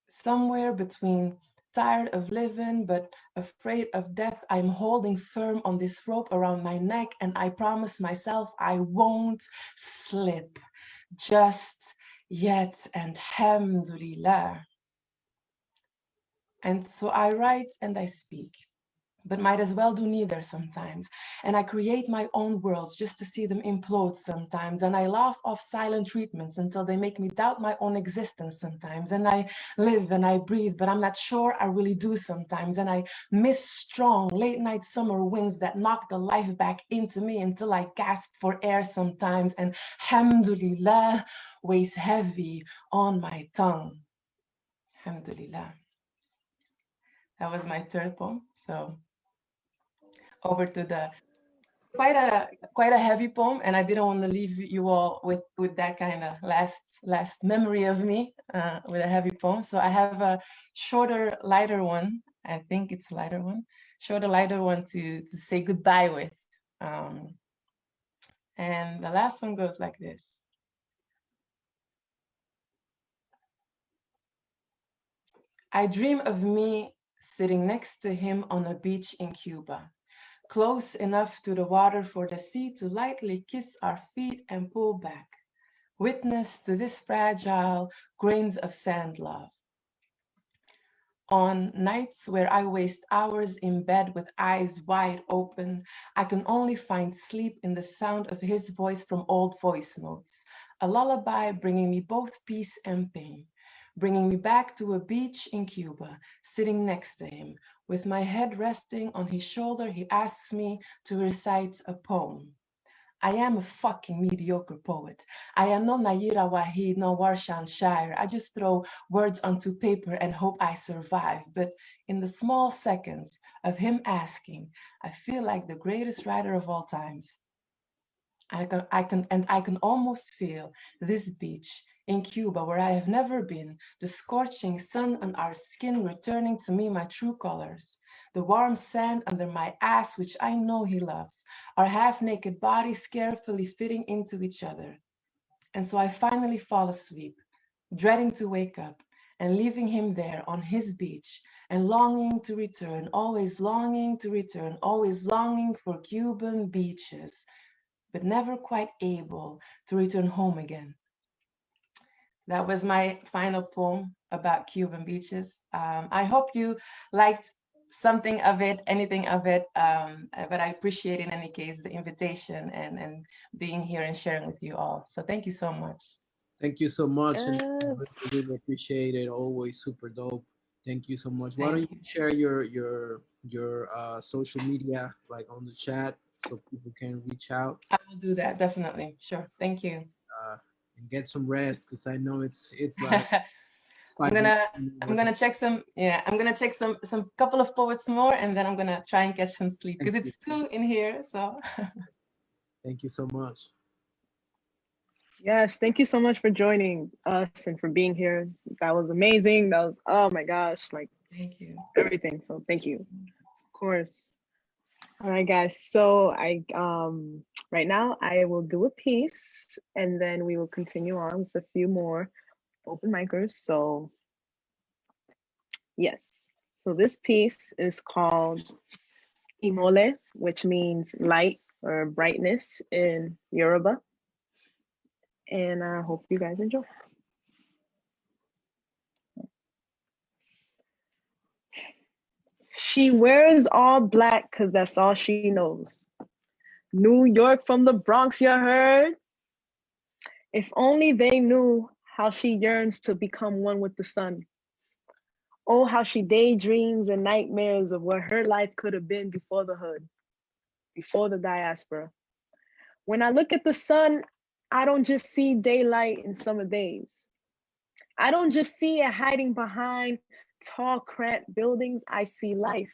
S11: Somewhere between tired of living but afraid of death, I'm holding firm on this rope around my neck, and I promise myself I won't slip just yet, and alhamdulillah. And so I write and I speak, but might as well do neither sometimes. And I create my own worlds just to see them implode sometimes. And I laugh off silent treatments until they make me doubt my own existence sometimes. And I live and I breathe, but I'm not sure I really do sometimes. And I miss strong late night summer winds that knock the life back into me until I gasp for air sometimes. And alhamdulillah weighs heavy on my tongue. Alhamdulillah. That was my third poem. So over to the quite a heavy poem, and I didn't want to leave you all with that kind of last memory of me with a heavy poem. So I have a shorter, lighter one. I think it's a lighter one. Shorter, lighter one to say goodbye with. And the last one goes like this. I dream of me sitting next to him on a beach in Cuba, close enough to the water for the sea to lightly kiss our feet and pull back, witness to this fragile grains of sand love. On nights where I waste hours in bed with eyes wide open, I can only find sleep in the sound of his voice from old voice notes, a lullaby bringing me both peace and pain, bringing me back to a beach in Cuba, sitting next to him. With my head resting on his shoulder, he asks me to recite a poem. I am a fucking mediocre poet. I am no Naira Wahid, no Warshan Shire. I just throw words onto paper and hope I survive. But in the small seconds of him asking, I feel like the greatest writer of all times. I can almost feel this beach in Cuba where I have never been, the scorching sun on our skin returning to me my true colors, the warm sand under my ass which I know he loves, our half-naked bodies carefully fitting into each other. And so I finally fall asleep, dreading to wake up and leaving him there on his beach and longing to return, always longing to return, always longing for Cuban beaches, but never quite able to return home again. That was my final poem about Cuban beaches. I hope you liked something of it, anything of it, but I appreciate in any case the invitation and being here and sharing with you all. So thank you so much.
S3: Thank you so much, and
S2: Yes.
S3: really appreciate it. Always super dope. Thank you so much. Why
S11: Thank
S3: don't you share your social media like on the chat so people can reach out
S11: I will do that, definitely. Sure. Thank you.
S3: and get some rest because I know it's like
S11: I'm
S3: 5
S11: gonna
S3: a.m.
S11: check some, yeah, I'm gonna check some couple of poets more, and then I'm gonna try and catch some sleep because
S3: Thank
S11: it's 2 in here. So
S3: Thank you so much.
S2: Yes, thank you so much for joining us and for being here. That was amazing. That was, oh my gosh, like
S11: thank you.
S2: everything. So thank you. Of course. All right, guys. So right now I will do a piece and then we will continue on with a few more open micers. So yes. So this piece is called Imole, which means light or brightness in Yoruba. And I hope you guys enjoy. She wears all black because that's all she knows. New York from the Bronx, you heard? If only they knew how she yearns to become one with the sun. Oh, how she daydreams and nightmares of what her life could have been before the hood, before the diaspora. When I look at the sun, I don't just see daylight in summer days. I don't just see it hiding behind tall, cramped buildings. I see life.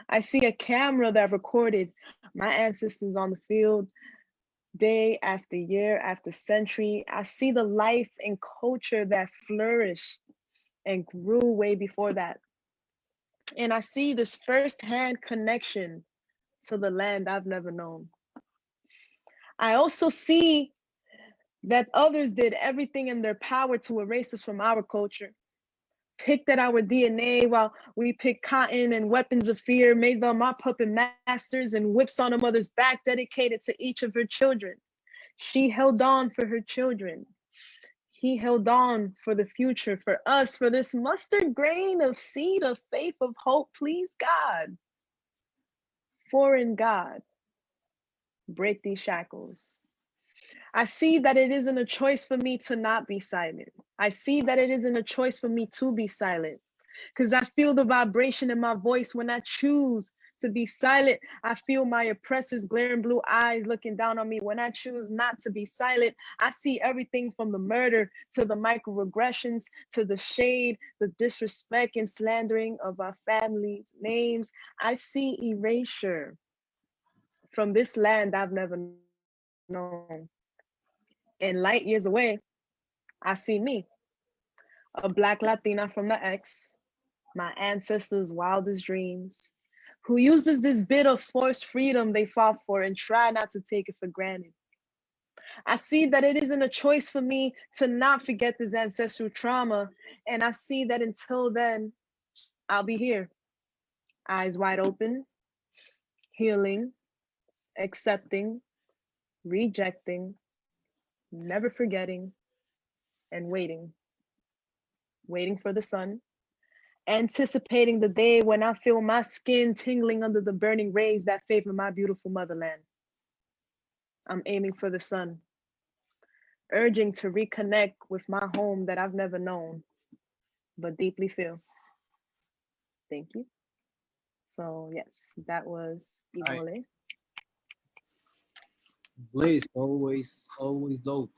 S2: I see a camera that recorded my ancestors on the field day after year after century. I see the life and culture that flourished and grew way before that. And I see this firsthand connection to the land I've never known. I also see that others did everything in their power to erase us from our culture, picked at our DNA while we picked cotton and weapons of fear, made them our puppet masters and whips on a mother's back dedicated to each of her children. She held on for her children. He held on for the future, for us, for this mustard grain of seed of faith, of hope. Please, God, foreign God, break these shackles. I see that it isn't a choice for me to not be silent. I see that it isn't a choice for me to be silent because I feel the vibration in my voice when I choose to be silent. I feel my oppressor's glaring blue eyes looking down on me. When I choose not to be silent, I see everything from the murder to the microaggressions to the shade, the disrespect and slandering of our families' names. I see erasure from this land I've never known. And light years away, I see me, a Black Latina from the X, my ancestors' wildest dreams, who uses this bit of forced freedom they fought for and try not to take it for granted. I see that it isn't a choice for me to not forget this ancestral trauma, and I see that until then, I'll be here, eyes wide open, healing, accepting, rejecting, never forgetting, and waiting for the sun, anticipating the day when I feel my skin tingling under the burning rays that favor my beautiful motherland. I'm aiming for the sun, urging to reconnect with my home that I've never known, but deeply feel. Thank you. So yes, that was Imole.
S3: Bliss, always dope.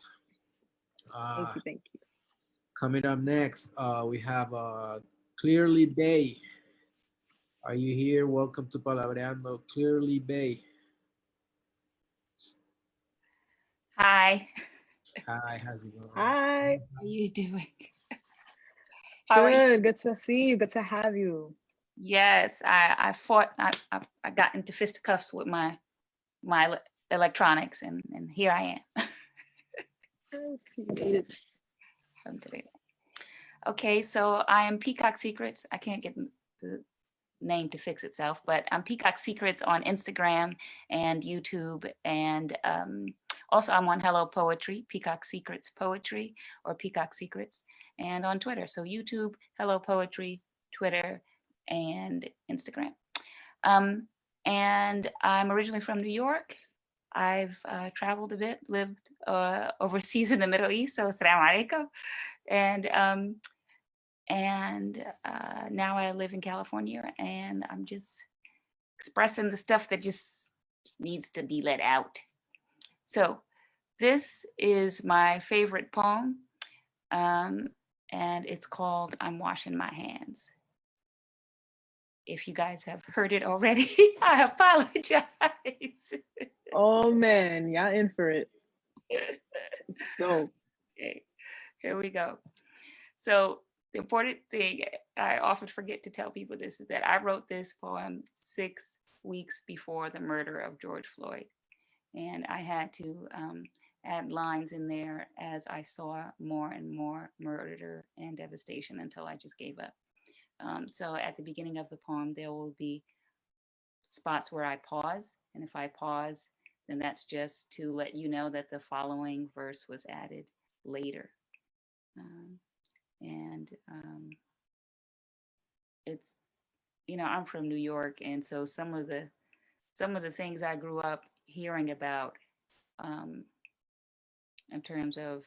S2: Thank
S3: Uh,
S2: you, thank you.
S3: Coming up next, we have Clearly Bay. Are you here? Welcome to Palabreando. Clearly Bay.
S12: Hi,
S3: Hi, how's it going?
S2: Hi.
S12: how you doing? How are you?
S2: Good to see you. Good to have you.
S12: Yes, I got into fisticuffs with my electronics, and here I am.
S2: Yes, you made it.
S12: Okay, so I am Peacock Secrets. I can't get the name to fix itself, but I'm Peacock Secrets on Instagram and YouTube, and also I'm on Hello Poetry, Peacock Secrets Poetry, or Peacock Secrets, and on Twitter. So YouTube, Hello Poetry, Twitter, and Instagram. And I'm originally from New York. I've traveled a bit, lived overseas in the Middle East, so Assalamu alaikum. And now I live in California, and I'm just expressing the stuff that just needs to be let out. So this is my favorite poem, and it's called I'm Washing My Hands. If you guys have heard it already, I apologize.
S2: Oh man, y'all in for it. Dope.
S12: Okay, here we go. So the important thing I often forget to tell people this is that I wrote this poem 6 weeks before the murder of George Floyd. And I had to add lines in there as I saw more and more murder and devastation until I just gave up. So at the beginning of the poem, there will be spots where I pause. And if I pause, then that's just to let you know that the following verse was added later. It's, I'm from New York, and so some of the things I grew up hearing about in terms of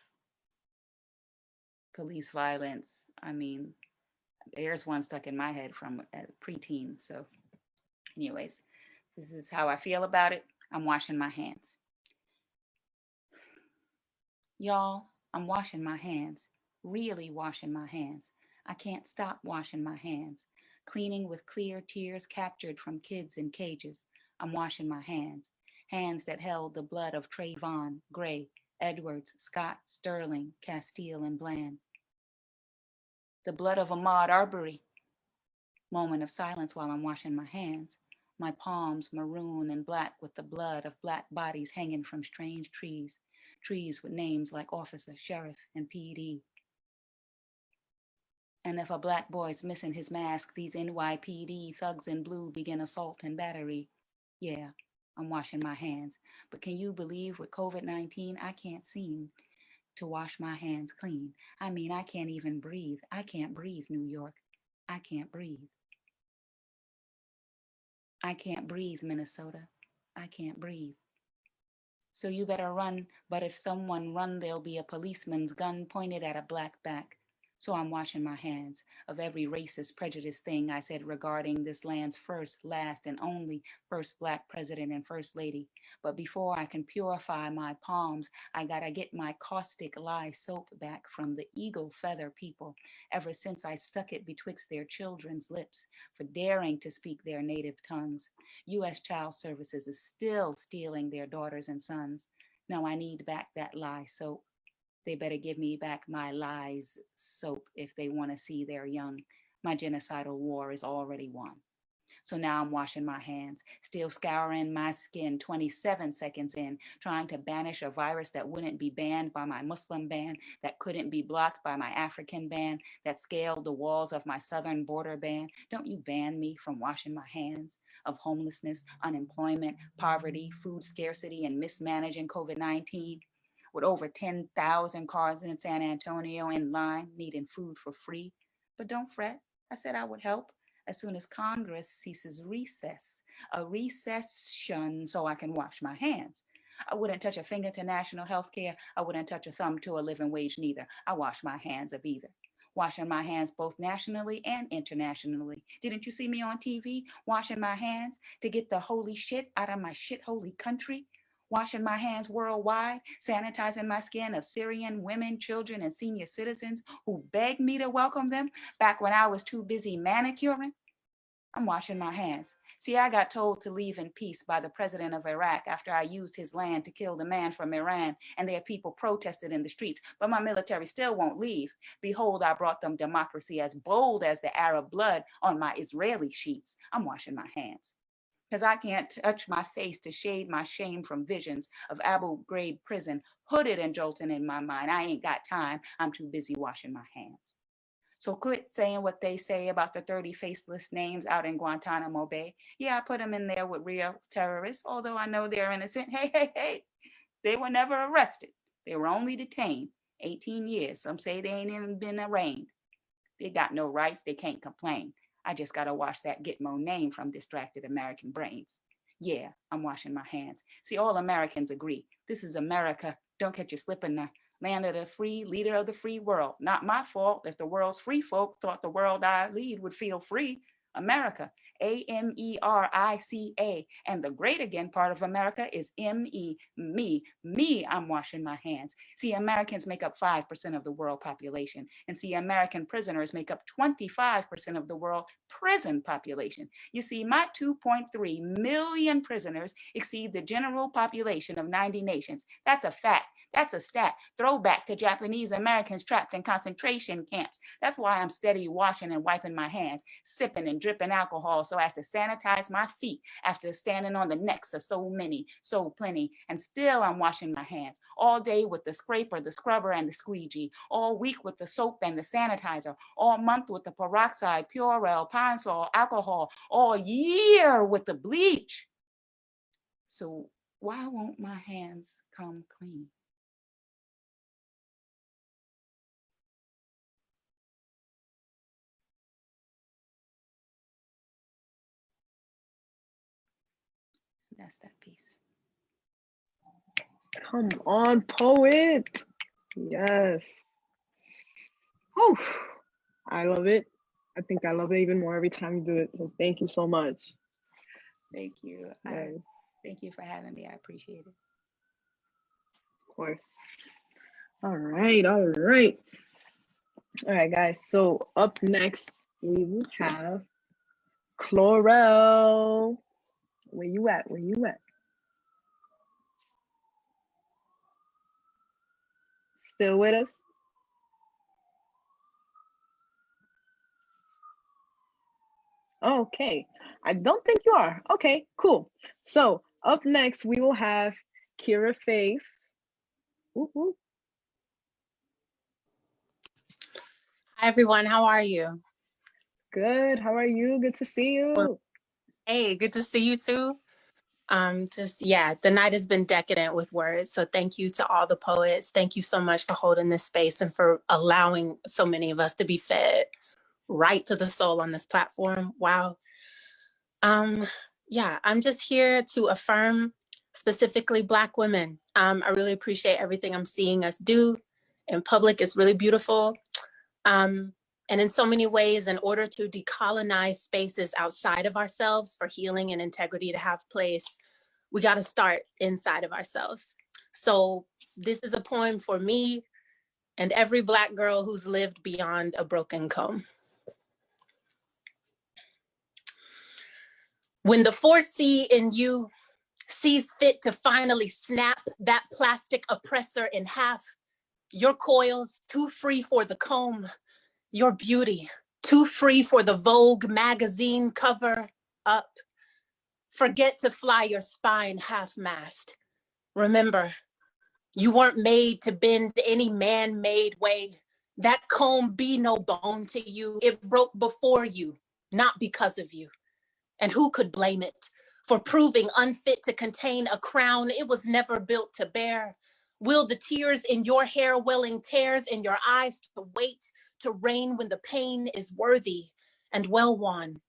S12: police violence, I mean, there's one stuck in my head from a preteen. So anyways, this is how I feel about it. I'm washing my hands. Y'all, I'm washing my hands, really washing my hands. I can't stop washing my hands, cleaning with clear tears captured from kids in cages. I'm washing my hands, hands that held the blood of Trayvon, Gray, Edwards, Scott, Sterling, Castile, and Bland. The blood of Ahmaud Arbery. Moment of silence while I'm washing my hands, my palms maroon and black with the blood of black bodies hanging from strange trees, trees with names like officer, sheriff, and PD. And if a black boy's missing his mask, these NYPD thugs in blue begin assault and battery. Yeah, I'm washing my hands. But can you believe with COVID-19, I can't seem to wash my hands clean. I mean, I can't even breathe. I can't breathe, New York. I can't breathe. I can't breathe, Minnesota. I can't breathe. So you better run, but if someone run, there'll be a policeman's gun pointed at a black back. So I'm washing my hands of every racist prejudice thing I said regarding this land's first, last, and only first black president and first lady. But before I can purify my palms, I gotta get my caustic lye soap back from the eagle feather people, ever since I stuck it betwixt their children's lips for daring to speak their native tongues. U.S. Child Services is still stealing their daughters and sons. Now I need back that lye soap. They better give me back my lies soap if they want to see their young. My genocidal war is already won. So now I'm washing my hands, still scouring my skin 27 seconds in, trying to banish a virus that wouldn't be banned by my Muslim ban, that couldn't be blocked by my African ban, that scaled the walls of my southern border ban. Don't you ban me from washing my hands of homelessness, unemployment, poverty, food scarcity, and mismanaging COVID-19. With over 10,000 cars in San Antonio in line needing food for free. But don't fret, I said I would help as soon as Congress ceases recess, a recession so I can wash my hands. I wouldn't touch a finger to national health care. I wouldn't touch a thumb to a living wage neither. I wash my hands of either. Washing my hands both nationally and internationally. Didn't you see me on TV washing my hands to get the holy shit out of my shit holy country? washing my hands worldwide, sanitizing my skin of Syrian women, children, and senior citizens who begged me to welcome them back when I was too busy manicuring. I'm washing my hands. See, I got told to leave in peace by the president of Iraq after I used his land to kill the man from Iran, and their people protested in the streets, but my military still won't leave. Behold, I brought them democracy as bold as the Arab blood on my Israeli sheets. I'm washing my hands. Because I can't touch my face to shade my shame from visions of Abu Ghraib prison, hooded and jolting in my mind. I ain't got time. I'm too busy washing my hands. So quit saying what they say about the 30 faceless names out in Guantanamo Bay. Yeah, I put them in there with real terrorists, although I know they're innocent. Hey, they were never arrested. They were only detained. 18 years. Some say they ain't even been arraigned. They got no rights. They can't complain. I just got to wash that Gitmo name from distracted American brains. Yeah, I'm washing my hands. See, all Americans agree. This is America. Don't catch you slipping now. Land of the free, leader of the free world. Not my fault if the world's free folk thought the world I lead would feel free. America, America, and the great again part of America is me, me, I'm washing my hands. See, Americans make up 5% of the world population, and see, American prisoners make up 25% of the world prison population. You see, my 2.3 million prisoners exceed the general population of 90 nations. That's a fact. That's a stat. Throwback to Japanese Americans trapped in concentration camps. That's why I'm steady washing and wiping my hands, sipping and dripping alcohol so as to sanitize my feet after standing on the necks of so many, so plenty. And still I'm washing my hands all day with the scraper, the scrubber, and the squeegee, all week with the soap and the sanitizer, all month with the peroxide, Purell, Pine Sol, alcohol, all year with the bleach. So why won't my hands come clean? That's that piece.
S2: Come on, poet. Yes. Oh, I love it. I think I love it even more every time you do it. So thank you so much.
S12: Thank you.
S2: Yes.
S12: Thank you for having me. I appreciate it.
S2: Of course. All right. All right, guys. So up next, we will have Chlorel. Where you at? Where you at? Still with us? Okay. I don't think you are. Okay, cool. So up next, we will have Kira Faith. Ooh, ooh.
S13: Hi, everyone. How are you?
S2: Good. How are you? Good to see you.
S13: Hey, good to see you too. The night has been decadent with words. So thank you to all the poets. Thank you so much for holding this space and for allowing so many of us to be fed right to the soul on this platform. Wow. I'm just here to affirm specifically Black women. I really appreciate everything I'm seeing us do in public. It's really beautiful. And in so many ways, in order to decolonize spaces outside of ourselves for healing and integrity to have place, we got to start inside of ourselves. So this is a poem for me and every Black girl who's lived beyond a broken comb. When the 4C in you sees fit to finally snap that plastic oppressor in half, your coils too free for the comb, your beauty too free for the Vogue magazine cover up. Forget to fly your spine half-mast. Remember, you weren't made to bend any man-made way. That comb be no bone to you. It broke before you, not because of you. And who could blame it for proving unfit to contain a crown it was never built to bear? Will the tears in your hair welling tears in your eyes to wait to rain when the pain is worthy and well won?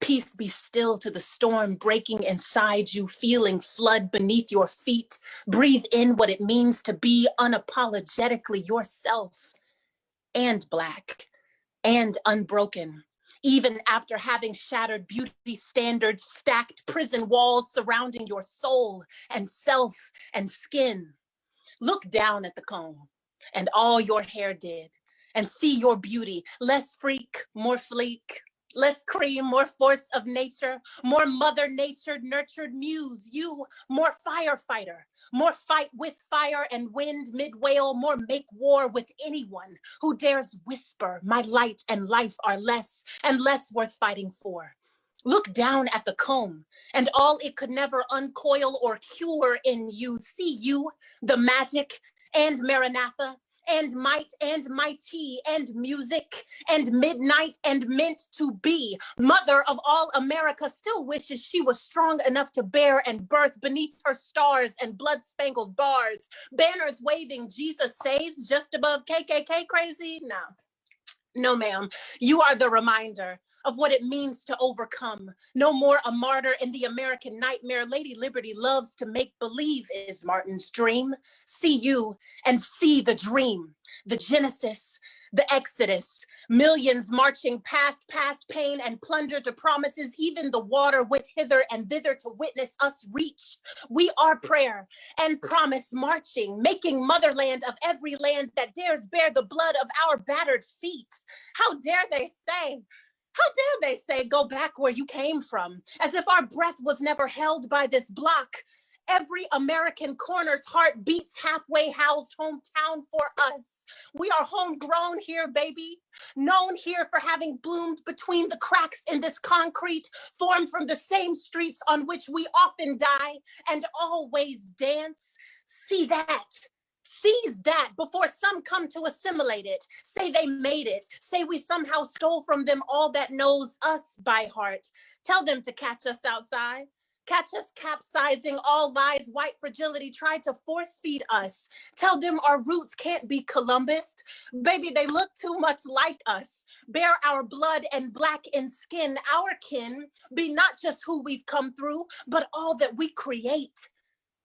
S13: Peace be still to the storm breaking inside you, feeling flood beneath your feet. Breathe in what it means to be unapologetically yourself and Black and unbroken. even after having shattered beauty standards, stacked prison walls surrounding your soul and self and skin. Look down at the comb and all your hair did and see your beauty, less freak, more fleek, less cream, more force of nature, more mother nature nurtured muse, you, more firefighter, more fight with fire and wind mid-wail, more make war with anyone who dares whisper my light and life are less and less worth fighting for. Look down at the comb and all it could never uncoil or cure in you. See you, the magic and Maranatha and might and mighty and music and midnight and meant to be. Mother of all America still wishes she was strong enough to bear and birth beneath her stars and blood-spangled bars. Banners waving Jesus saves just above KKK crazy? No. No, ma'am, you are the reminder of what it means to overcome. No more a martyr in the American nightmare. Lady Liberty loves to make believe is Martin's dream. See you and see the dream, the genesis, the exodus. Millions marching past pain and plunder to promises. Even the water went hither and thither to witness us reach. We are prayer and promise marching, making motherland of every land that dares bear the blood of our battered feet. How dare they say, go back where you came from, as if our breath was never held by this block. Every American corner's heart beats halfway housed hometown for us. We are homegrown here, baby. Known here for having bloomed between the cracks in this concrete, formed from the same streets on which we often die and always dance. See that. Seize that before some come to assimilate it. Say they made it. Say we somehow stole from them all that knows us by heart. Tell them to catch us outside. Catch us capsizing all lies, white fragility tried to force feed us. Tell them our roots can't be Columbus. Baby, they look too much like us. Bear our blood and black in skin. Our kin be not just who we've come through, but all that we create.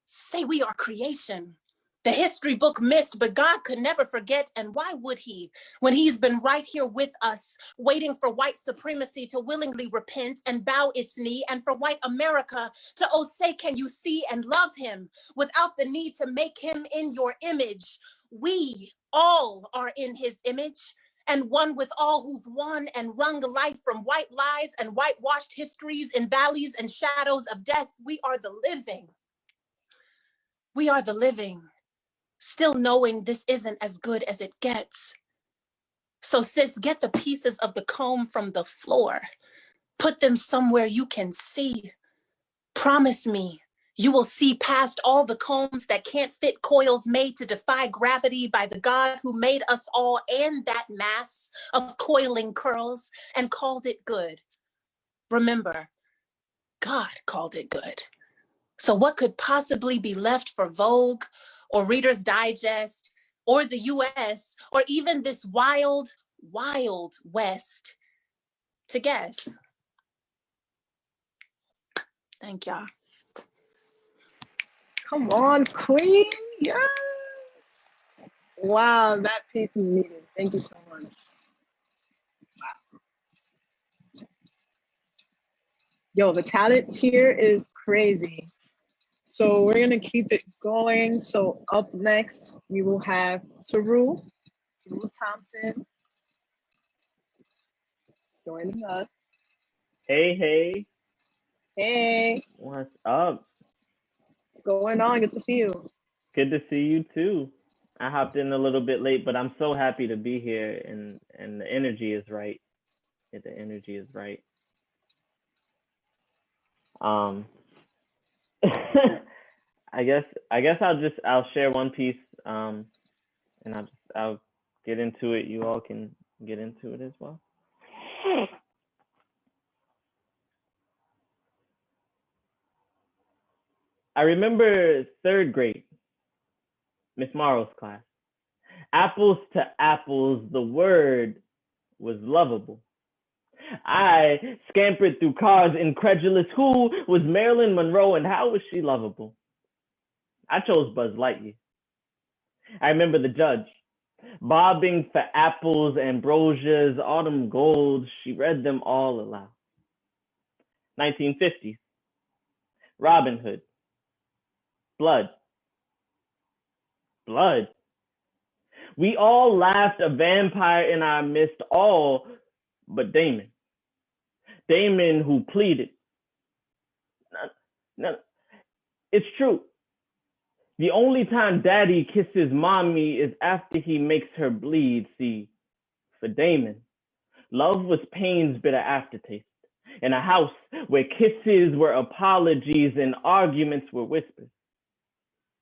S13: Say we are creation. The history book missed, but God could never forget, and why would he, when he's been right here with us, waiting for white supremacy to willingly repent and bow its knee, and for white America to, oh, say, can you see and love him without the need to make him in your image? We all are in his image, and one with all who've won and wrung life from white lies and whitewashed histories in valleys and shadows of death. We are the living. We are the living. Still knowing this isn't as good as it gets. So sis, get the pieces of the comb from the floor. Put them somewhere you can see. Promise me you will see past all the combs that can't fit coils made to defy gravity by the God who made us all and that mass of coiling curls and called it good. Remember, God called it good. So what could possibly be left for Vogue or Reader's Digest or the US or even this wild, wild West to guess? Thank y'all.
S2: Come on, Queen. Yes. Wow, that piece is needed. Thank you so much. Wow. Yo, the talent here is crazy. So we're gonna keep it going. So up next, we will have Taru Thompson joining us.
S14: Hey, hey.
S2: Hey,
S14: What's up?
S2: what's going on? Good to see you.
S14: Good to see you too. I hopped in a little bit late, but I'm so happy to be here and the energy is right. The energy is right. I guess I'll share one piece and I'll get into it. You all can get into it as well. I remember third grade, Miss Morrow's class. Apples to apples, the word was lovable. I scampered through cars incredulous. Who was Marilyn Monroe and how was she lovable? I chose Buzz Lightyear. I remember the judge, Bobbing for apples, ambrosias, autumn golds, she read them all aloud. 1950s, Robin Hood, blood. Blood. We all laughed a vampire in our midst, all but Damon. Damon who pleaded. No, it's true. The only time daddy kisses mommy is after he makes her bleed. See, for Damon, love was pain's bitter aftertaste. In a house where kisses were apologies and arguments were whispers.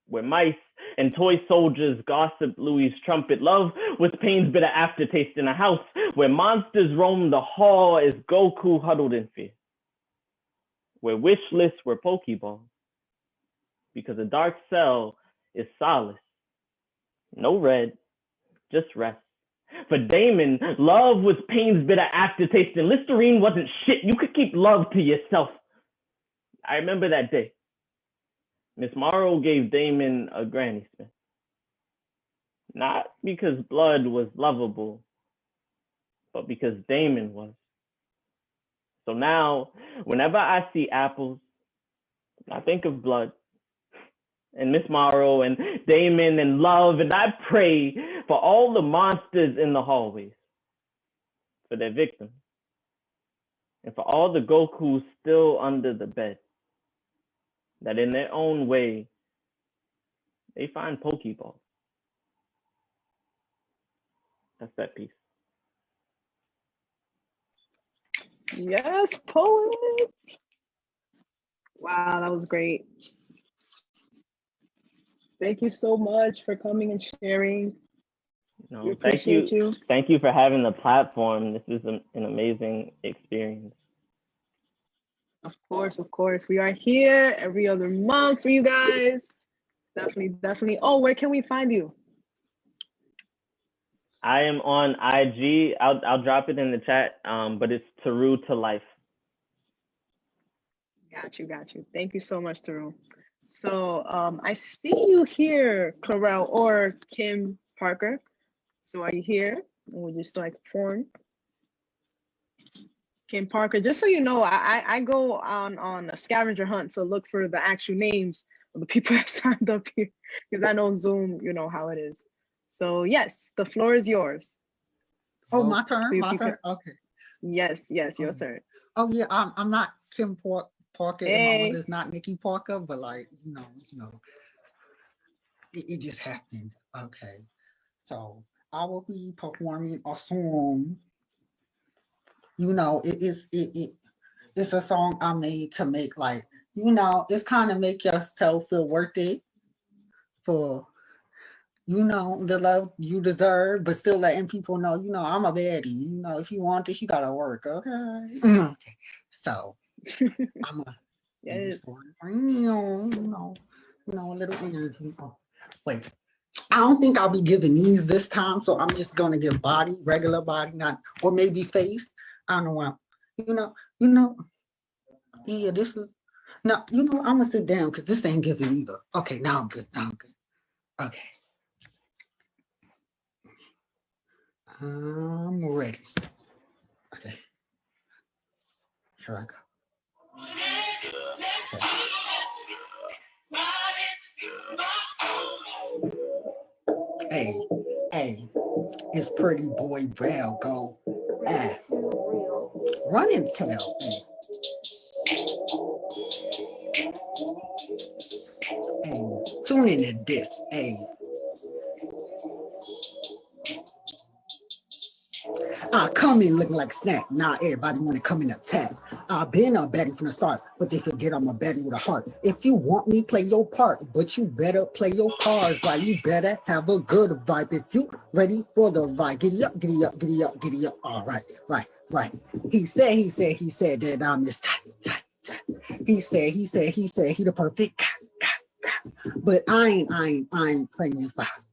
S14: Where mice and toy soldiers gossiped Louis's trumpet. Love was pain's bitter aftertaste in a house where monsters roamed the hall as Goku huddled in fear. Where wish lists were Pokeballs. Because a dark cell is solace. No red, just rest. For Damon, love was pain's bitter aftertaste, and Listerine wasn't shit. You could keep love to yourself. I remember that day. Miss Morrow gave Damon a Granny Smith. Not because blood was lovable, but because Damon was. So now, whenever I see apples, I think of blood. And Miss Morrow and Damon and love, and I pray for all the monsters in the hallways, for their victims, and for all the Gokus still under the bed, that in their own way, they find Pokeballs. That's that piece.
S2: Yes, poet. Wow, that was great. Thank you so much for coming and sharing.
S14: No, thank you. Thank you for having the platform. This is an amazing experience.
S2: Of course. We are here every other month for you guys. Definitely. Oh, where can we find you?
S14: I am on IG. I'll drop it in the chat. But it's Taru to Life.
S2: Got you. Thank you so much, Taru. So I see you here, Clarel or Kim Parker. So are you here? Would you still like to perform? Kim Parker, just so you know, I go on a scavenger hunt to look for the actual names of the people that signed up here, because I know Zoom, you know how it is. So yes, the floor is yours.
S15: Oh, my turn?
S2: So
S15: my turn? Okay.
S2: Yes, your turn.
S15: Oh yeah, I'm not Kim Parker, and my
S2: Hey.
S15: mother's not Nikki Parker, but like, you know, it just happened. Okay. So I will be performing a song. You know, it's a song I made to make, like, you know, it's kind of make yourself feel worth it for, you know, the love you deserve, but still letting people know, you know, I'm a baddie. You know, if you want this, you gotta work, okay? Okay. So I'm a bring you know, a little energy. Oh, wait. I don't think I'll be giving these this time, so I'm just gonna give body, regular body, not, or maybe face. I don't know what, you know, yeah, this is, no, you know, I'm gonna sit down because this ain't giving either. Okay, now I'm good, Okay. I'm ready. Okay. Here I go. Okay. Hey, it's pretty boy Brown go. Run and tell. Hey, tune into this. Hey. I come in looking like snack. Now everybody wanna come and attack. I've been a baddie from the start, but they forget I'm a baddie with a heart. If you want me, play your part, but you better play your cards right. You better have a good vibe. If you ready for the ride, giddy up, giddy up, giddy up, giddy up. All right. He said that I'm just tight. He said he the perfect guy. But I ain't playing this vibe.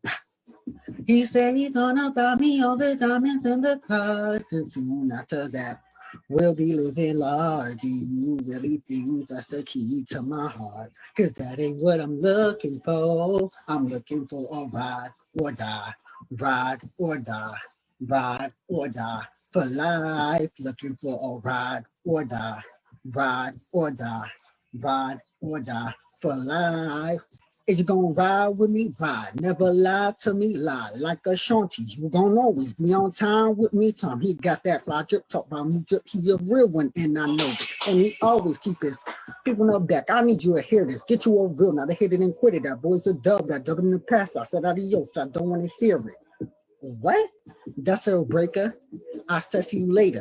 S15: He said he's gonna buy me all the diamonds in the car. And soon after that, We'll be living large. Do you really think that's the key to my heart? Cause that ain't what I'm looking for. I'm looking for a ride or die, ride or die, ride or die for life. Looking for a ride or die, ride or die, ride or die for life. Is you gonna ride with me? Ride. Never lie to me, lie. Like a shanty, you gonna always be on time with me. Tom, he got that fly drip, talk about me drip. He a real one, and I know it. And he always keep his people up back. I need you to hear this. Get you a real, now they hit it and quit it. That boy's a dub, that dub in the past. I said adios, I don't wanna hear it. What? That's a breaker. I said see you later.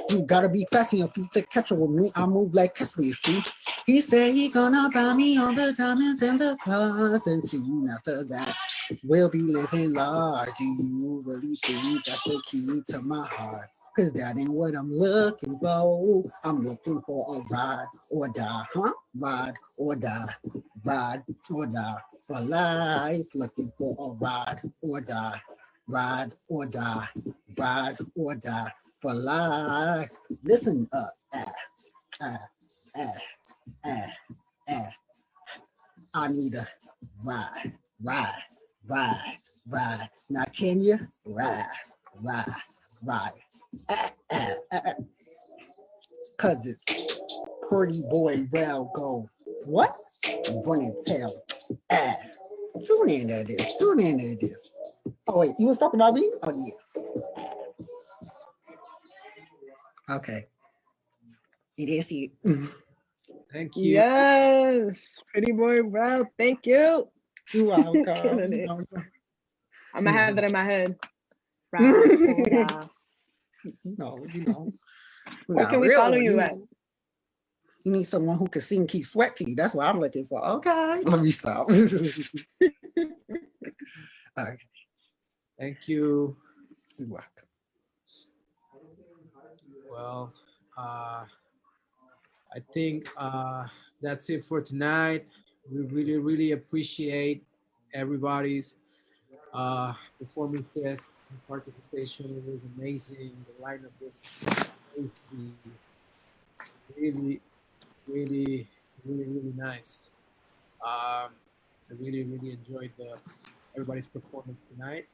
S15: You gotta be fast in your feet to catch up with me. I move like Tesla, you see. He said he gonna buy me all the diamonds and the cars, and soon after that, we'll be living large. Do you really think that's the key to my heart? Cause that ain't what I'm looking for. I'm looking for a ride or die, huh? Ride or die, ride or die for life. Looking for a ride or die, ride or die, ride or die for life. Listen up, I need a ride, ride, ride, ride. Now can you ride, ride, ride? Cause it's pretty boy rail go. What? Run and tell. Tune in to this. Tune in to this. Oh wait, you was talking about me? Oh yeah. Okay. It is it.
S3: Thank you.
S2: Yes, pretty boy, bro. Thank you.
S15: You're welcome.
S2: Killing it. I'm gonna have that in my head.
S15: No, you know.
S2: Where can we follow you at?
S15: You need someone who can sing, keep sweat to you. That's what I'm looking for. Okay, let me stop. All right.
S3: Thank you.
S15: You're welcome.
S3: Well, I think that's it for tonight. We really, really appreciate everybody's performances and participation. It was amazing. The lineup was crazy. Really, really, really, really nice. I really, really enjoyed everybody's performance tonight.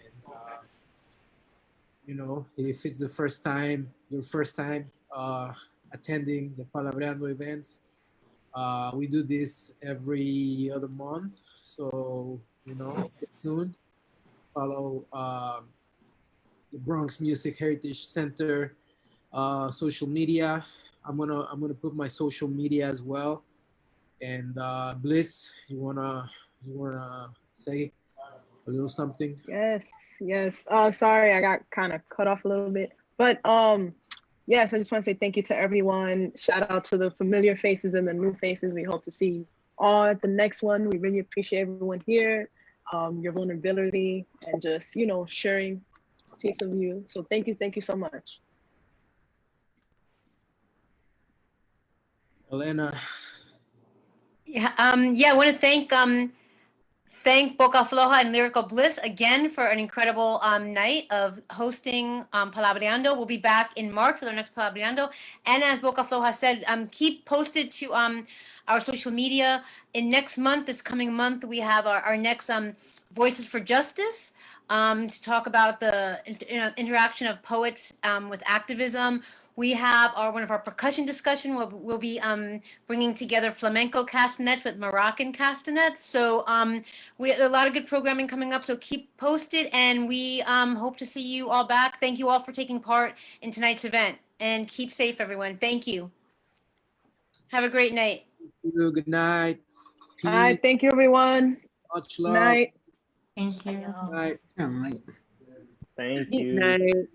S3: And you know, if it's your first time attending the Palabreando events, we do this every other month. So, you know, stay tuned. Follow the Bronx Music Heritage Center social media. I'm gonna put my social media as well. And Bliss, you wanna say a little something?
S2: Yes. Sorry, I got kind of cut off a little bit. But yes, I just want to say thank you to everyone. Shout out to the familiar faces and the new faces. We hope to see you all at the next one. We really appreciate everyone here, your vulnerability, and just, you know, sharing a piece of you. So thank you so much.
S3: Elena.
S1: Yeah, I want to thank Boca Floja and Lyrical Bliss again for an incredible night of hosting Palabreando. We'll be back in March with our next Palabreando. And as Boca Floja said, keep posted to our social media. In next month, this coming month, we have our next Voices for Justice to talk about the interaction of poets with activism. We have one of our percussion discussion. We'll be bringing together flamenco castanets with Moroccan castanets. So we have a lot of good programming coming up. So keep posted, and we hope to see you all back. Thank you all for taking part in tonight's event, and keep safe, everyone. Thank you. Have a great night.
S3: Thank you. Good night.
S2: All right. Thank you, everyone.
S3: Much love.
S2: Night.
S8: Thank you.
S3: Night.
S15: All right.
S14: Thank
S9: Good
S14: you.
S9: night.